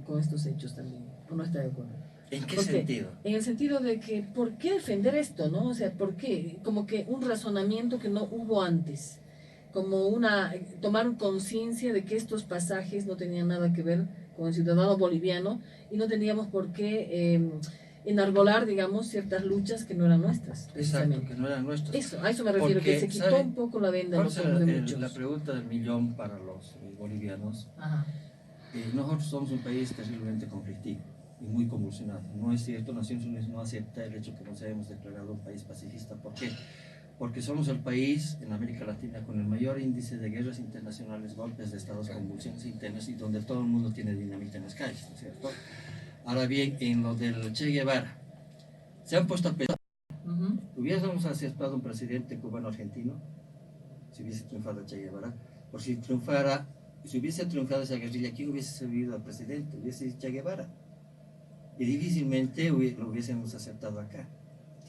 con estos hechos también, ¿o no está de acuerdo? ¿En qué sentido? En el sentido de que, ¿por qué defender esto, no? O sea, ¿por qué? Como que un razonamiento que no hubo antes, como tomar conciencia de que estos pasajes no tenían nada que ver con el ciudadano boliviano y no teníamos por qué enarbolar, digamos, ciertas luchas que no eran nuestras, precisamente. Exacto, que no eran nuestras. A eso me refiero, que se quitó un poco la venda en los ojos de muchos. La pregunta del millón para los bolivianos. Ajá. Nosotros somos un país terriblemente conflictivo y muy convulsionado. No es cierto, Naciones Unidas no acepta el hecho que nos hayamos declarado un país pacifista. ¿Por qué? Porque somos el país en América Latina con el mayor índice de guerras internacionales, golpes de estados, convulsiones internas y donde todo el mundo tiene dinamita en las calles, ¿no es cierto? Ahora bien, en lo del Che Guevara, se han puesto a pensar, ¿hubiésemos aceptado un presidente cubano-argentino si hubiese triunfado Che Guevara? Por si hubiese triunfado esa guerrilla, ¿quién hubiese servido al presidente? Hubiese sido Che Guevara. Y difícilmente lo hubiésemos aceptado acá.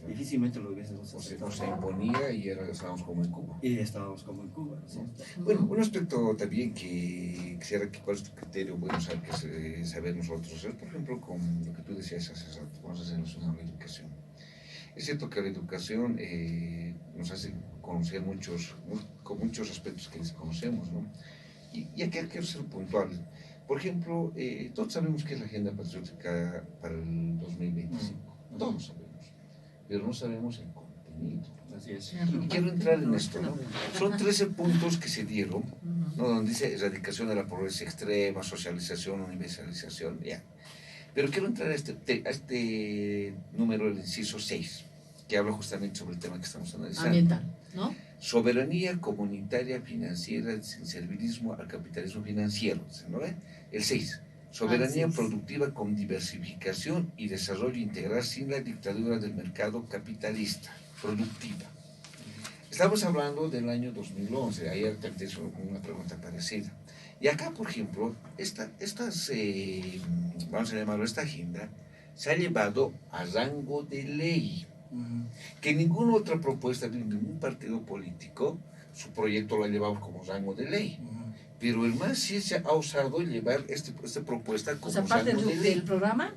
Difícilmente lo hubiésemos aceptado. Se imponía y estábamos como en Cuba. Y estábamos como en Cuba, ¿no? Bueno, un aspecto también que quisiera que cuál es tu criterio, bueno, saber nosotros, por ejemplo, con lo que tú decías hace rato, vamos a relacionado a la educación. Es cierto que la educación nos hace conocer con muchos aspectos que desconocemos, ¿no? Y aquí quiero ser puntual. Por ejemplo, todos sabemos que es la agenda patriótica para el 2025, todos lo sabemos, pero no sabemos el contenido. Así es. Y quiero entrar en esto, ¿no? Son 13 puntos que se dieron, ¿no? Donde dice erradicación de la pobreza extrema, socialización, universalización, ya. Pero quiero entrar a este número, el inciso 6, que habla justamente sobre el tema que estamos analizando. Ambiental, ¿no? Soberanía comunitaria financiera sin servilismo al capitalismo financiero, ¿no ve? El 6. Soberanía productiva con diversificación y desarrollo integral sin la dictadura del mercado capitalista, productiva. Estamos hablando del año 2011, ayer te hizo una pregunta parecida. Y acá, por ejemplo, vamos a llamarlo esta agenda, se ha llevado a rango de ley. Que ninguna otra propuesta de ningún partido político, su proyecto lo ha llevado como rango de ley. Pero el MAS sí se ha osado llevar esta propuesta como rango parte de ley. del programa,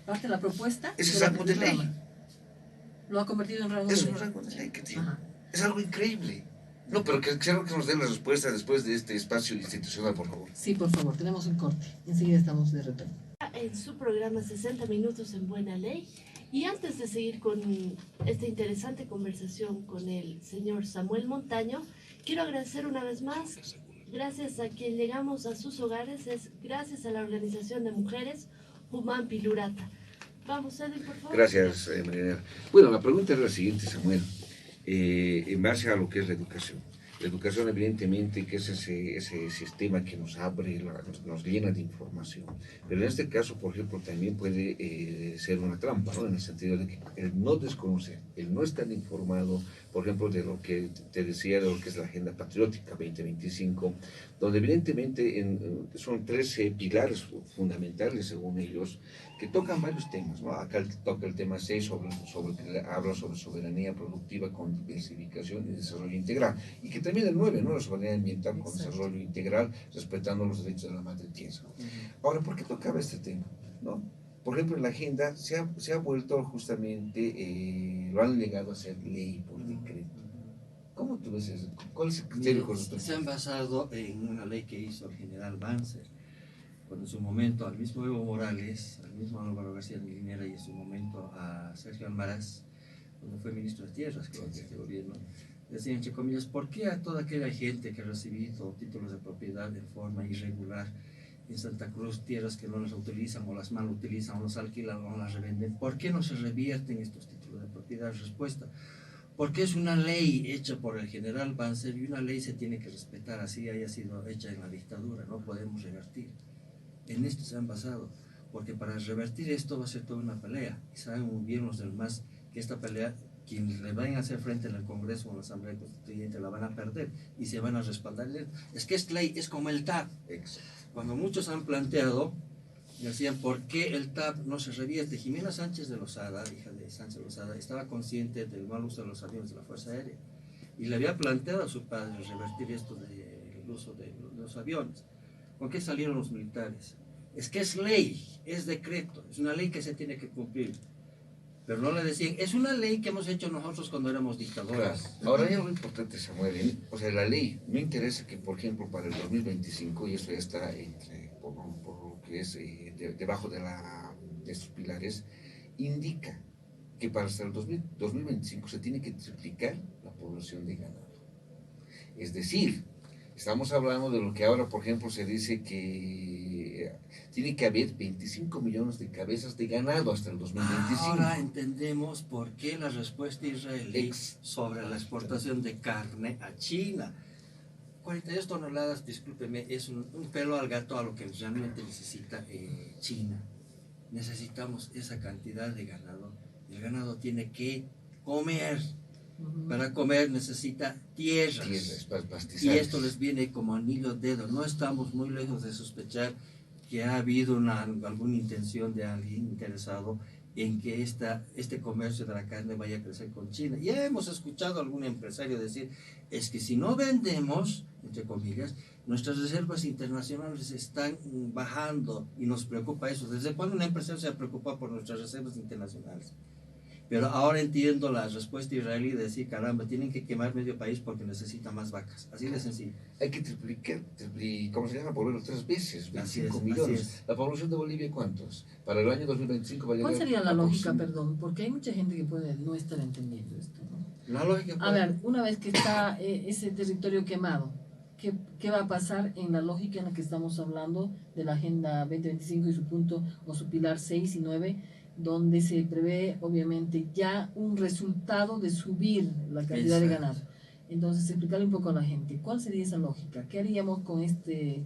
parte de la propuesta. Ese es rango de ley. Lo ha convertido en rango de ley. Es un rango de ley que tiene. Es algo increíble. No, pero quiero que nos den la respuesta después de este espacio institucional, por favor. Sí, por favor, tenemos un corte. Enseguida estamos de retorno. En su programa 60 Minutos en Buena Ley. Y antes de seguir con esta interesante conversación con el señor Samuel Montaño, quiero agradecer una vez más, gracias a quien llegamos a sus hogares, es gracias a la Organización de Mujeres Human Pilurata. Vamos, Edwin, por favor. Gracias, Mariana. Bueno, la pregunta es la siguiente, Samuel. En base a lo que es la educación. La educación, evidentemente, que es ese sistema que nos abre, nos llena de información. Pero en este caso, por ejemplo, también puede ser una trampa, ¿no? En el sentido de que el no desconocer, el no estar informado, por ejemplo, de lo que te decía, de lo que es la Agenda Patriótica 2025, donde evidentemente son 13 pilares fundamentales, según ellos, que tocan varios temas, ¿no? Acá toca el tema 6, habla sobre soberanía productiva con diversificación y desarrollo integral, y que también el 9, ¿no? La soberanía ambiental con desarrollo integral, respetando los derechos de la madre tierra. Ahora, ¿por qué tocaba este tema? ¿No? Por ejemplo, en la agenda se ha vuelto justamente, lo han llegado a ser ley por decreto. ¿Cómo tú ves eso? ¿Cuál es el criterio con respecto? Se han basado en una ley que hizo el general Banzer, cuando en su momento al mismo Evo Morales, al mismo Álvaro García Linera y en su momento a Sergio Almaraz, cuando fue ministro de Tierras, creo, de este gobierno, decían, entre comillas, ¿por qué a toda aquella gente que ha recibido títulos de propiedad de forma irregular en Santa Cruz, tierras que no las utilizan o las mal utilizan o las alquilan o las revenden, ¿por qué no se revierten estos títulos de propiedad? Respuesta, porque es una ley hecha por el general Banzer y una ley se tiene que respetar, así haya sido hecha en la dictadura, no podemos revertir. En esto se han basado, porque para revertir esto va a ser toda una pelea, y saben muy bien los del MAS que esta pelea, quienes le vayan a hacer frente en el Congreso o en la Asamblea Constituyente la van a perder y se van a respaldar. Es que esta ley es como el TAP. Cuando muchos han planteado, decían, ¿por qué el TAP no se revierte? Jimena Sánchez de Lozada, hija de Sánchez Lozada, estaba consciente del mal uso de los aviones de la Fuerza Aérea y le había planteado a su padre revertir esto del uso de los aviones. ¿Con qué salieron los militares? Es que es ley, es decreto, es una ley que se tiene que cumplir. Pero no le decían, es una ley que hemos hecho nosotros cuando éramos dictadores. Claro. Ahora hay algo importante, Samuel, o sea, la ley, no interesa que, por ejemplo, para el 2025, y eso ya está por lo que es debajo de estos pilares, indica que para hasta el 2025 se tiene que triplicar la población de ganado. Es decir, estamos hablando de lo que ahora, por ejemplo, se dice que tiene que haber 25 millones de cabezas de ganado hasta el 2025. Ahora entendemos por qué la respuesta israelí sobre la exportación de carne a China. 42 toneladas, discúlpeme, es un pelo al gato a lo que realmente necesita China. Necesitamos esa cantidad de ganado. El ganado tiene que comer. Para comer necesita tierras, y esto les viene como anillo al dedo. No estamos muy lejos de sospechar que ha habido alguna intención de alguien interesado en que este comercio de la carne vaya a crecer con China. Ya hemos escuchado a algún empresario decir, es que si no vendemos, entre comillas, nuestras reservas internacionales están bajando y nos preocupa eso. ¿Desde cuándo un empresario se ha preocupado por nuestras reservas internacionales? Pero ahora entiendo la respuesta israelí de decir, caramba, tienen que quemar medio país porque necesitan más vacas. Así de sencillo. Hay que triplicar, ¿cómo se llama? Volverlo 3 veces, 25 Así millones. es. ¿La población de Bolivia cuántos? Para el año 2025 va a llegar. ¿Cuál sería la a lógica, 100. perdón? Porque hay mucha gente que puede no estar entendiendo esto, ¿no? La lógica A ver, una vez que está ese territorio quemado, ¿qué va a pasar en la lógica en la que estamos hablando de la Agenda 2025 y su punto o su pilar 6 y 9, donde se prevé obviamente ya un resultado de subir la cantidad de ganado? Entonces, explicarle un poco a la gente, ¿cuál sería esa lógica? ¿Qué haríamos con este...?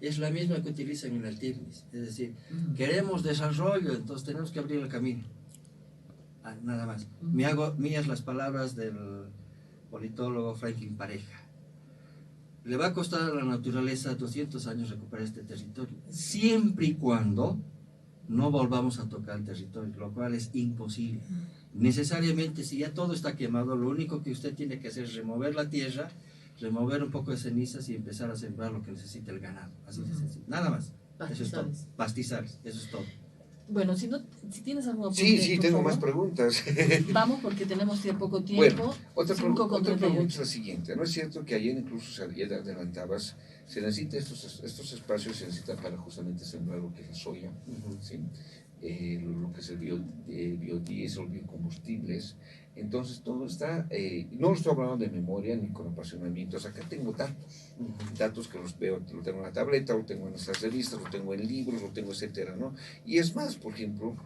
es la misma que utilizan en el TIRNIS. Es decir, queremos desarrollo, entonces tenemos que abrir el camino. Nada más. Me hago mías las palabras del politólogo Franklin Pareja. Le va a costar a la naturaleza 200 años recuperar este territorio, siempre y cuando no volvamos a tocar el territorio, lo cual es imposible. Necesariamente, si ya todo está quemado, lo único que usted tiene que hacer es remover la tierra, remover un poco de cenizas y empezar a sembrar lo que necesita el ganado. Así de sencillo. Nada más. Eso es todo. Pastizales, eso es todo. Bueno, si tienes alguna Sí, por tengo favor. más preguntas. Vamos, porque tenemos ya poco tiempo. Bueno, otra 5:38. pregunta es la siguiente. ¿No es cierto que ayer incluso ya te adelantabas, se necesita estos espacios, se necesitan para justamente sembrar lo que es la soya, ¿sí? Lo que es el biodiesel, biocombustibles? Entonces todo está, no lo estoy hablando de memoria ni con apasionamientos, acá tengo datos que los veo, lo tengo en la tableta, lo tengo en nuestras revistas, lo tengo en libros, lo tengo etcétera, ¿no? Y es más, por ejemplo,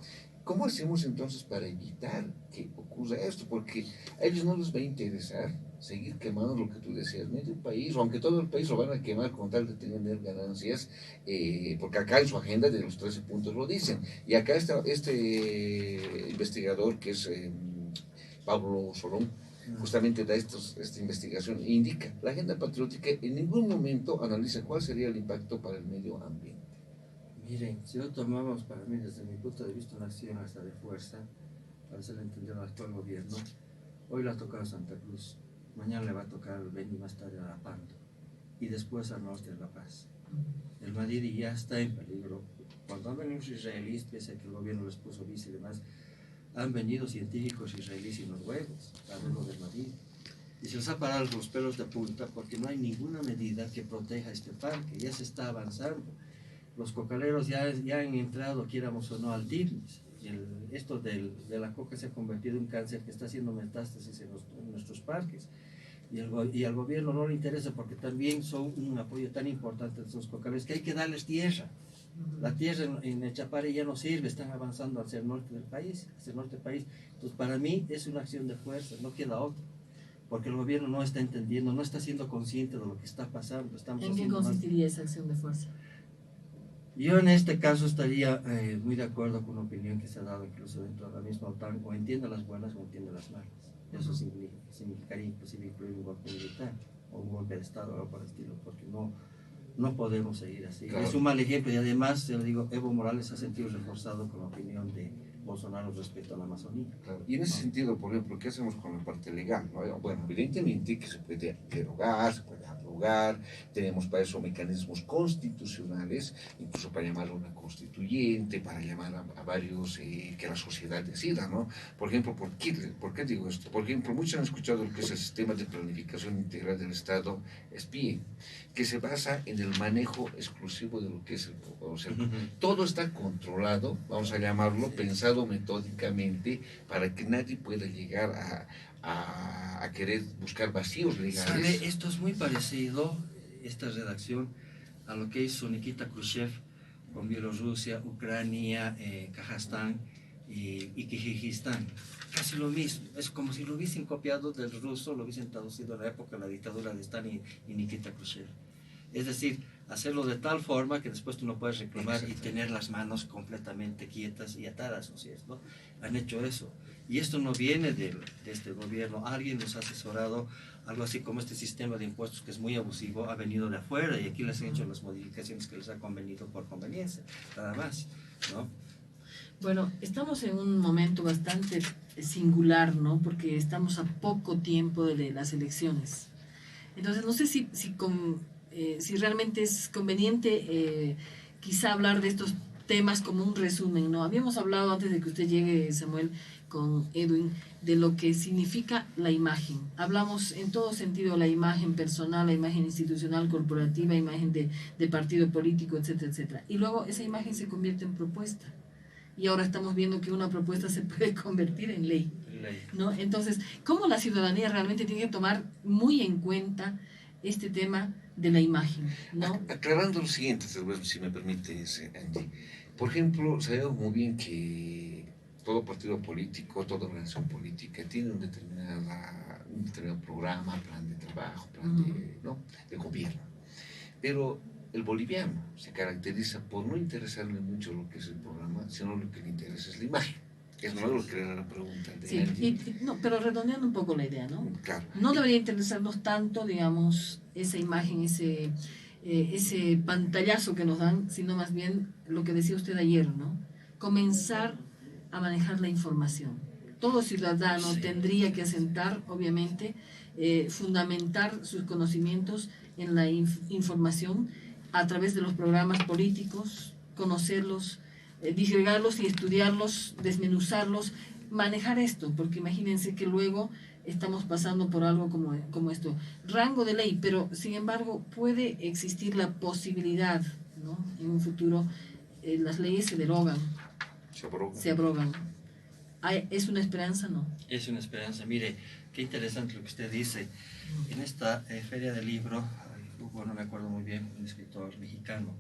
¿cómo hacemos entonces para evitar que ocurra esto? Porque a ellos no les va a interesar seguir quemando lo que tú decías, medio país, o aunque todo el país lo van a quemar con tal de tener ganancias, porque acá en su agenda de los 13 puntos lo dicen. Y acá está este investigador que es Pablo Solón, justamente da esta investigación e indica, la agenda patriótica en ningún momento analiza cuál sería el impacto para el medio ambiente. Miren, si lo tomamos para mí desde mi punto de vista una acción hasta de fuerza, para hacerle entender al actual gobierno, hoy le ha tocado a Santa Cruz, mañana le va a tocar al Beni, más tarde a Pando, y después al norte de La Paz. El Madrid ya está en peligro. Cuando han venido los israelíes, pese a que el gobierno les puso visa y demás, han venido científicos israelíes y noruegos a ver lo del Madrid. Y se les ha parado los pelos de punta porque no hay ninguna medida que proteja este parque, ya se está avanzando. Los cocaleros ya han entrado, quieramos o no, al TIRNIS. Esto de la coca se ha convertido en un cáncer que está haciendo metástasis en nuestros parques. Y al gobierno no le interesa porque también son un apoyo tan importante de esos cocaleros que hay que darles tierra. La tierra en el Chapare ya no sirve, están avanzando hacia el norte del país, Entonces, para mí es una acción de fuerza, no queda otra. Porque el gobierno no está entendiendo, no está siendo consciente de lo que está pasando. ¿En qué consistiría esa acción de fuerza? Yo en este caso estaría muy de acuerdo con una opinión que se ha dado incluso dentro de la misma OTAN, o entiende las buenas o entiende las malas. Eso significaría inclusive incluir un golpe militar o un golpe de Estado o algo por el estilo, porque no podemos seguir así. Claro. Es un mal ejemplo y además, yo le digo, Evo Morales se ha sentido reforzado con la opinión de Bolsonaro respecto a la Amazonía. Claro. Y en ese sentido, por ejemplo, ¿qué hacemos con la parte legal? ¿No? Bueno, evidentemente que se puede derogar, se puede abrogar, tenemos para eso mecanismos constitucionales, incluso para llamar a una constituyente, para llamar a varios, que la sociedad decida, ¿no? Por ejemplo, ¿por qué digo esto? Por ejemplo, muchos han escuchado lo que es el sistema de planificación integral del Estado, SPIE, que se basa en el manejo exclusivo de lo que es el pueblo. O sea, todo está controlado, vamos a llamarlo, pensado metódicamente para que nadie pueda llegar a querer buscar vacíos legales. ¿Sabe? Esto es muy parecido, esta redacción, a lo que hizo Nikita Khrushchev con Bielorrusia, Ucrania, Kazajstán y Kirguistán. Casi lo mismo, es como si lo hubiesen copiado del ruso, lo hubiesen traducido en la época de la dictadura de Stalin y Nikita Khrushchev. Es decir, hacerlo de tal forma que después tú no puedes reclamar y tener las manos completamente quietas y atadas, ¿no es cierto? Han hecho eso. Y esto no viene de este gobierno. Alguien nos ha asesorado, algo así como este sistema de impuestos que es muy abusivo, ha venido de afuera y aquí les han hecho las modificaciones que les ha convenido por conveniencia, nada más, ¿no? Bueno, estamos en un momento bastante singular, ¿no? Porque estamos a poco tiempo de las elecciones. Entonces, no sé si realmente es conveniente quizá hablar de estos temas como un resumen, ¿no? Habíamos hablado antes de que usted llegue, Samuel, con Edwin, de lo que significa la imagen. Hablamos en todo sentido la imagen personal, la imagen institucional, corporativa, imagen de partido político, etcétera, etcétera. Y luego esa imagen se convierte en propuesta. Y ahora estamos viendo que una propuesta se puede convertir en ley, ¿no? Entonces, ¿cómo la ciudadanía realmente tiene que tomar muy en cuenta este tema de la imagen, ¿no? Aclarando lo siguiente, si me permites, Angie. Por ejemplo, sabemos muy bien que todo partido político, toda organización política tiene un determinado programa, plan de trabajo, plan ¿no? de gobierno. Pero el boliviano se caracteriza por no interesarle mucho lo que es el programa, sino lo que le interesa es la imagen. Es no lo que era la pregunta de Sí, no, pero redondeando un poco la idea, ¿no? Claro. No debería interesarnos tanto, digamos, esa imagen, ese pantallazo que nos dan, sino más bien lo que decía usted ayer, ¿no? Comenzar a manejar la información. Todo ciudadano tendría que asentar, obviamente, fundamentar sus conocimientos en la información a través de los programas políticos, conocerlos, disgregarlos y estudiarlos, desmenuzarlos, manejar esto, porque imagínense que luego estamos pasando por algo como esto. Rango de ley, pero sin embargo puede existir la posibilidad, ¿no? En un futuro las leyes se derogan, se abrogan. ¿Es una esperanza? No. Es una esperanza. Mire, qué interesante lo que usted dice. En esta feria del libro, no me acuerdo muy bien, un escritor mexicano,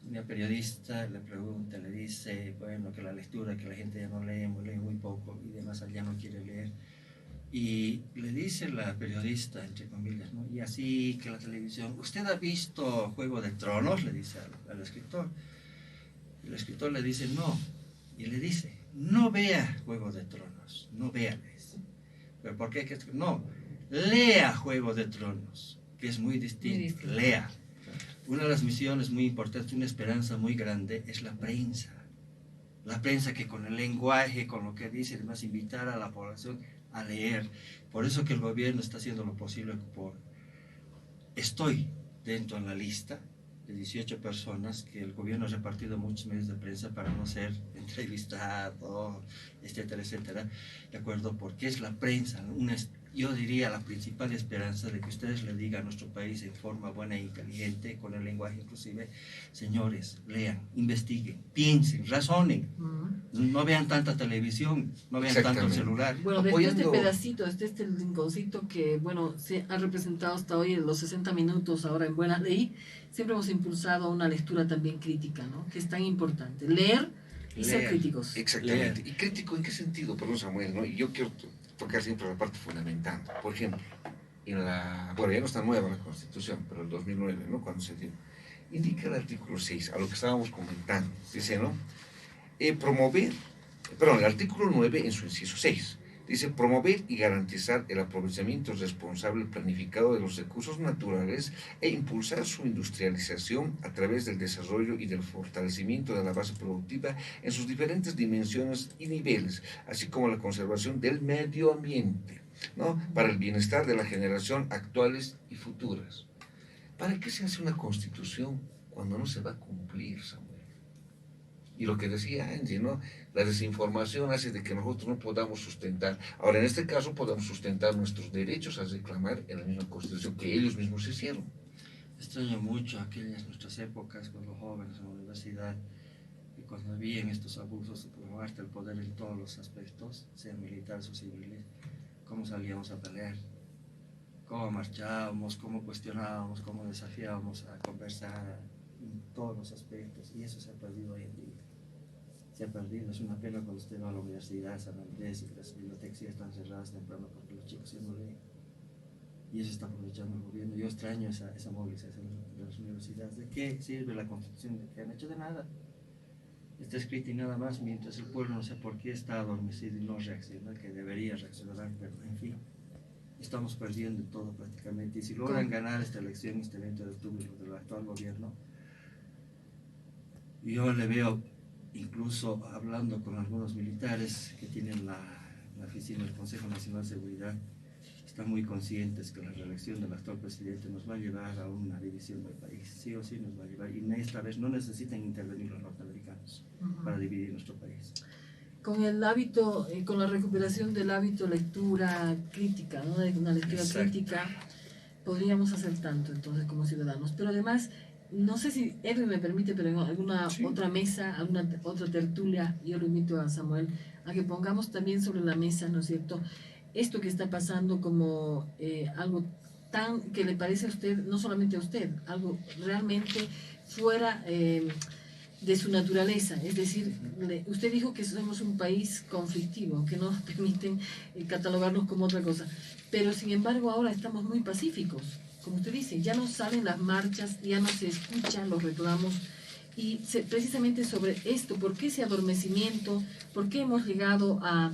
una periodista le pregunta, le dice, bueno, que la lectura, que la gente ya no lee muy poco y demás, ya no quiere leer. Y le dice la periodista, entre comillas, ¿no? Y así que la televisión, ¿usted ha visto Juego de Tronos? Le dice al escritor. El escritor le dice, no. Y le dice, no vea Juego de Tronos, no vea. ¿Pero por qué? No, lea Juego de Tronos, que es muy distinto, lea. Una de las misiones muy importantes, una esperanza muy grande, es la prensa. La prensa que con el lenguaje, con lo que dice, además invitar a la población a leer. Por eso que el gobierno está haciendo lo posible Estoy dentro de la lista de 18 personas que el gobierno ha repartido muchos medios de prensa para no ser entrevistado, etcétera, etcétera, ¿de acuerdo? Porque es la prensa, yo diría la principal esperanza de que ustedes le digan a nuestro país en forma buena e inteligente, con el lenguaje inclusive, señores, lean, investiguen, piensen, razonen, no vean tanta televisión, no vean tanto celular. Bueno, desde este pedacito, desde este rinconcito que, bueno, se ha representado hasta hoy en los 60 minutos ahora en Buena Ley, siempre hemos impulsado una lectura también crítica, ¿no? Que es tan importante, leer y ser críticos. Exactamente. ¿Y crítico en qué sentido? Perdón, Samuel, ¿no? Y yo quiero tocar siempre la parte fundamental. Por ejemplo, bueno, ya no está nueva la Constitución, pero el 2009, ¿no? Cuando se dio, indica el artículo 6, a lo que estábamos comentando, dice, ¿no? El artículo 9 en su inciso 6, dice, promover y garantizar el aprovechamiento responsable planificado de los recursos naturales e impulsar su industrialización a través del desarrollo y del fortalecimiento de la base productiva en sus diferentes dimensiones y niveles, así como la conservación del medio ambiente, ¿no? Para el bienestar de la generación actuales y futuras. ¿Para qué se hace una constitución cuando no se va a cumplir, Samuel? Y lo que decía Angie, ¿no? La desinformación hace de que nosotros no podamos sustentar. Ahora, en este caso, podemos sustentar nuestros derechos a reclamar en la misma Constitución que ellos mismos hicieron. Extraño mucho nuestras épocas con los jóvenes en la universidad, y cuando habían estos abusos de tomarte el poder en todos los aspectos, sean militares o civiles, cómo salíamos a pelear, cómo marchábamos, cómo cuestionábamos, cómo desafiábamos a conversar en todos los aspectos, y eso se ha perdido hoy en día. Se ha perdido, es una pena cuando usted va a la universidad San Andrés y las bibliotecas ya están cerradas temprano porque los chicos ya no leen, y eso está aprovechando el gobierno. Yo extraño esa movilización de las universidades. ¿De qué sirve la Constitución? ¿De qué han hecho? De nada. Está escrita y nada más, mientras el pueblo no sé por qué está adormecido y no reacciona, que debería reaccionar, pero en fin, estamos perdiendo todo prácticamente. Y si logran ganar esta elección, este 20 de octubre del actual gobierno, yo le veo, incluso hablando con algunos militares que tienen la oficina del Consejo Nacional de Seguridad, están muy conscientes que la reelección del actual presidente nos va a llevar a una división del país, sí o sí nos va a llevar, y esta vez no necesitan intervenir los norteamericanos para dividir nuestro país. Con el hábito, con la recuperación del hábito lectura crítica, ¿no? De una lectura Exacto. crítica, podríamos hacer tanto entonces como ciudadanos. Pero además, no sé si Edwin me permite, pero en alguna otra mesa, alguna otra tertulia, yo lo invito a Samuel a que pongamos también sobre la mesa, ¿no es cierto?, esto que está pasando como algo tan que le parece a usted, no solamente a usted, algo realmente fuera de su naturaleza. Es decir, usted dijo que somos un país conflictivo, que no nos permiten catalogarnos como otra cosa, pero sin embargo ahora estamos muy pacíficos. Como usted dice, ya no salen las marchas, ya no se escuchan los reclamos, y precisamente sobre esto, ¿por qué ese adormecimiento? ¿Por qué hemos llegado a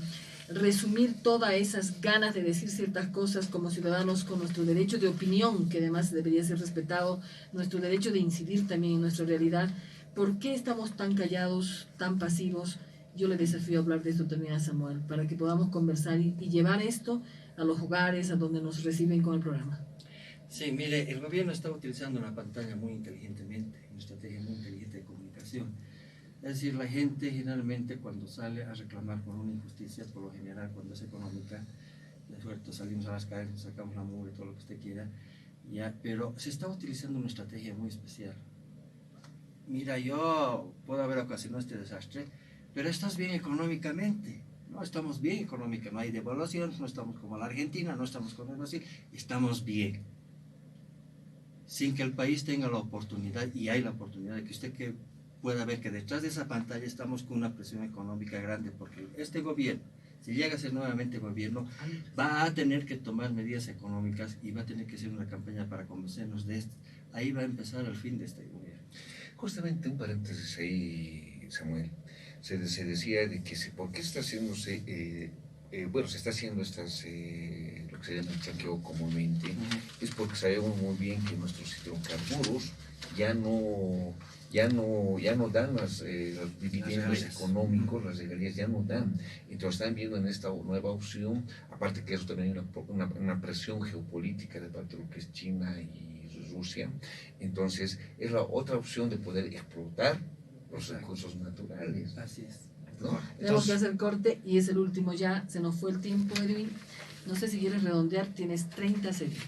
resumir todas esas ganas de decir ciertas cosas como ciudadanos, con nuestro derecho de opinión, que además debería ser respetado, nuestro derecho de incidir también en nuestra realidad? ¿Por qué estamos tan callados, tan pasivos? Yo le desafío a hablar de esto también a Samuel, para que podamos conversar y llevar esto a los hogares, a donde nos reciben con el programa. Sí, mire, el gobierno está utilizando una pantalla muy inteligentemente, una estrategia muy inteligente de comunicación. Es decir, la gente generalmente cuando sale a reclamar por una injusticia, por lo general cuando es económica, de suerte salimos a las calles, sacamos la mugre, todo lo que usted quiera, ya, pero se está utilizando una estrategia muy especial. Mira, yo puedo haber ocasionado este desastre, pero estás bien económicamente. No estamos bien económicamente, no hay devaluación, no estamos como la Argentina, no estamos como Brasil, estamos bien. Sin que el país tenga la oportunidad, y hay la oportunidad de que usted que pueda ver que detrás de esa pantalla estamos con una presión económica grande, porque este gobierno, si llega a ser nuevamente gobierno, va a tener que tomar medidas económicas y va a tener que hacer una campaña para convencernos de esto. Ahí va a empezar el fin de este gobierno. Justamente un paréntesis ahí, Samuel. Se decía de que por qué está haciéndose, bueno, se está haciendo estas, lo que se llama el saqueo comúnmente, es porque sabemos muy bien que nuestros hidrocarburos ya no dan los dividendos económicos, las regalías ya no dan. Entonces están viendo en esta nueva opción, aparte que eso también hay una presión geopolítica de parte de lo que es China y Rusia. Entonces es la otra opción de poder explotar los recursos naturales. Así es. ¿No? Tenemos que hacer corte y es el último ya, se nos fue el tiempo, Edwin. No sé si quieres redondear, tienes 30 segundos.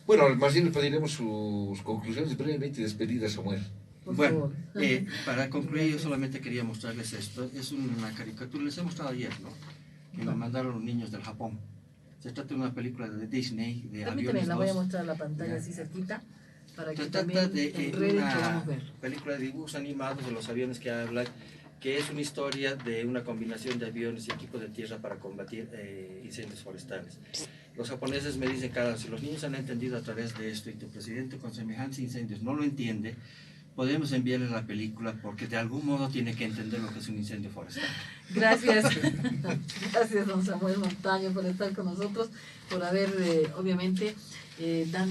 Bueno, más bien le pediremos sus conclusiones brevemente despedidas, Samuel. Por Bueno, favor. para concluir yo solamente quería mostrarles esto. Es una caricatura, les he mostrado ayer, ¿no? Que me mandaron los niños del Japón. Se trata de una película de Disney, de Permíteme, Aviones la voy a 2. mostrar a la pantalla Ya. así cerquita, para que Se trata también de en redes una podamos ver. película de dibujos animados de los aviones que hablan, que es una historia de una combinación de aviones y equipos de tierra para combatir incendios forestales. Los japoneses me dicen, Carlos, si los niños han entendido a través de esto y tu presidente con semejantes incendios no lo entiende, podemos enviarle la película porque de algún modo tiene que entender lo que es un incendio forestal. Gracias, gracias don Samuel Montaño por estar con nosotros, por haber obviamente dar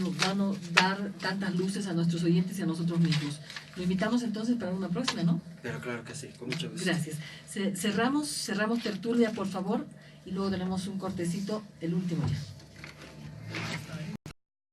tantas luces a nuestros oyentes y a nosotros mismos. Lo invitamos entonces para una próxima, ¿no? Pero claro que sí, con mucho gusto. Gracias. Cerramos tertulia, por favor, y luego tenemos un cortecito, el último ya.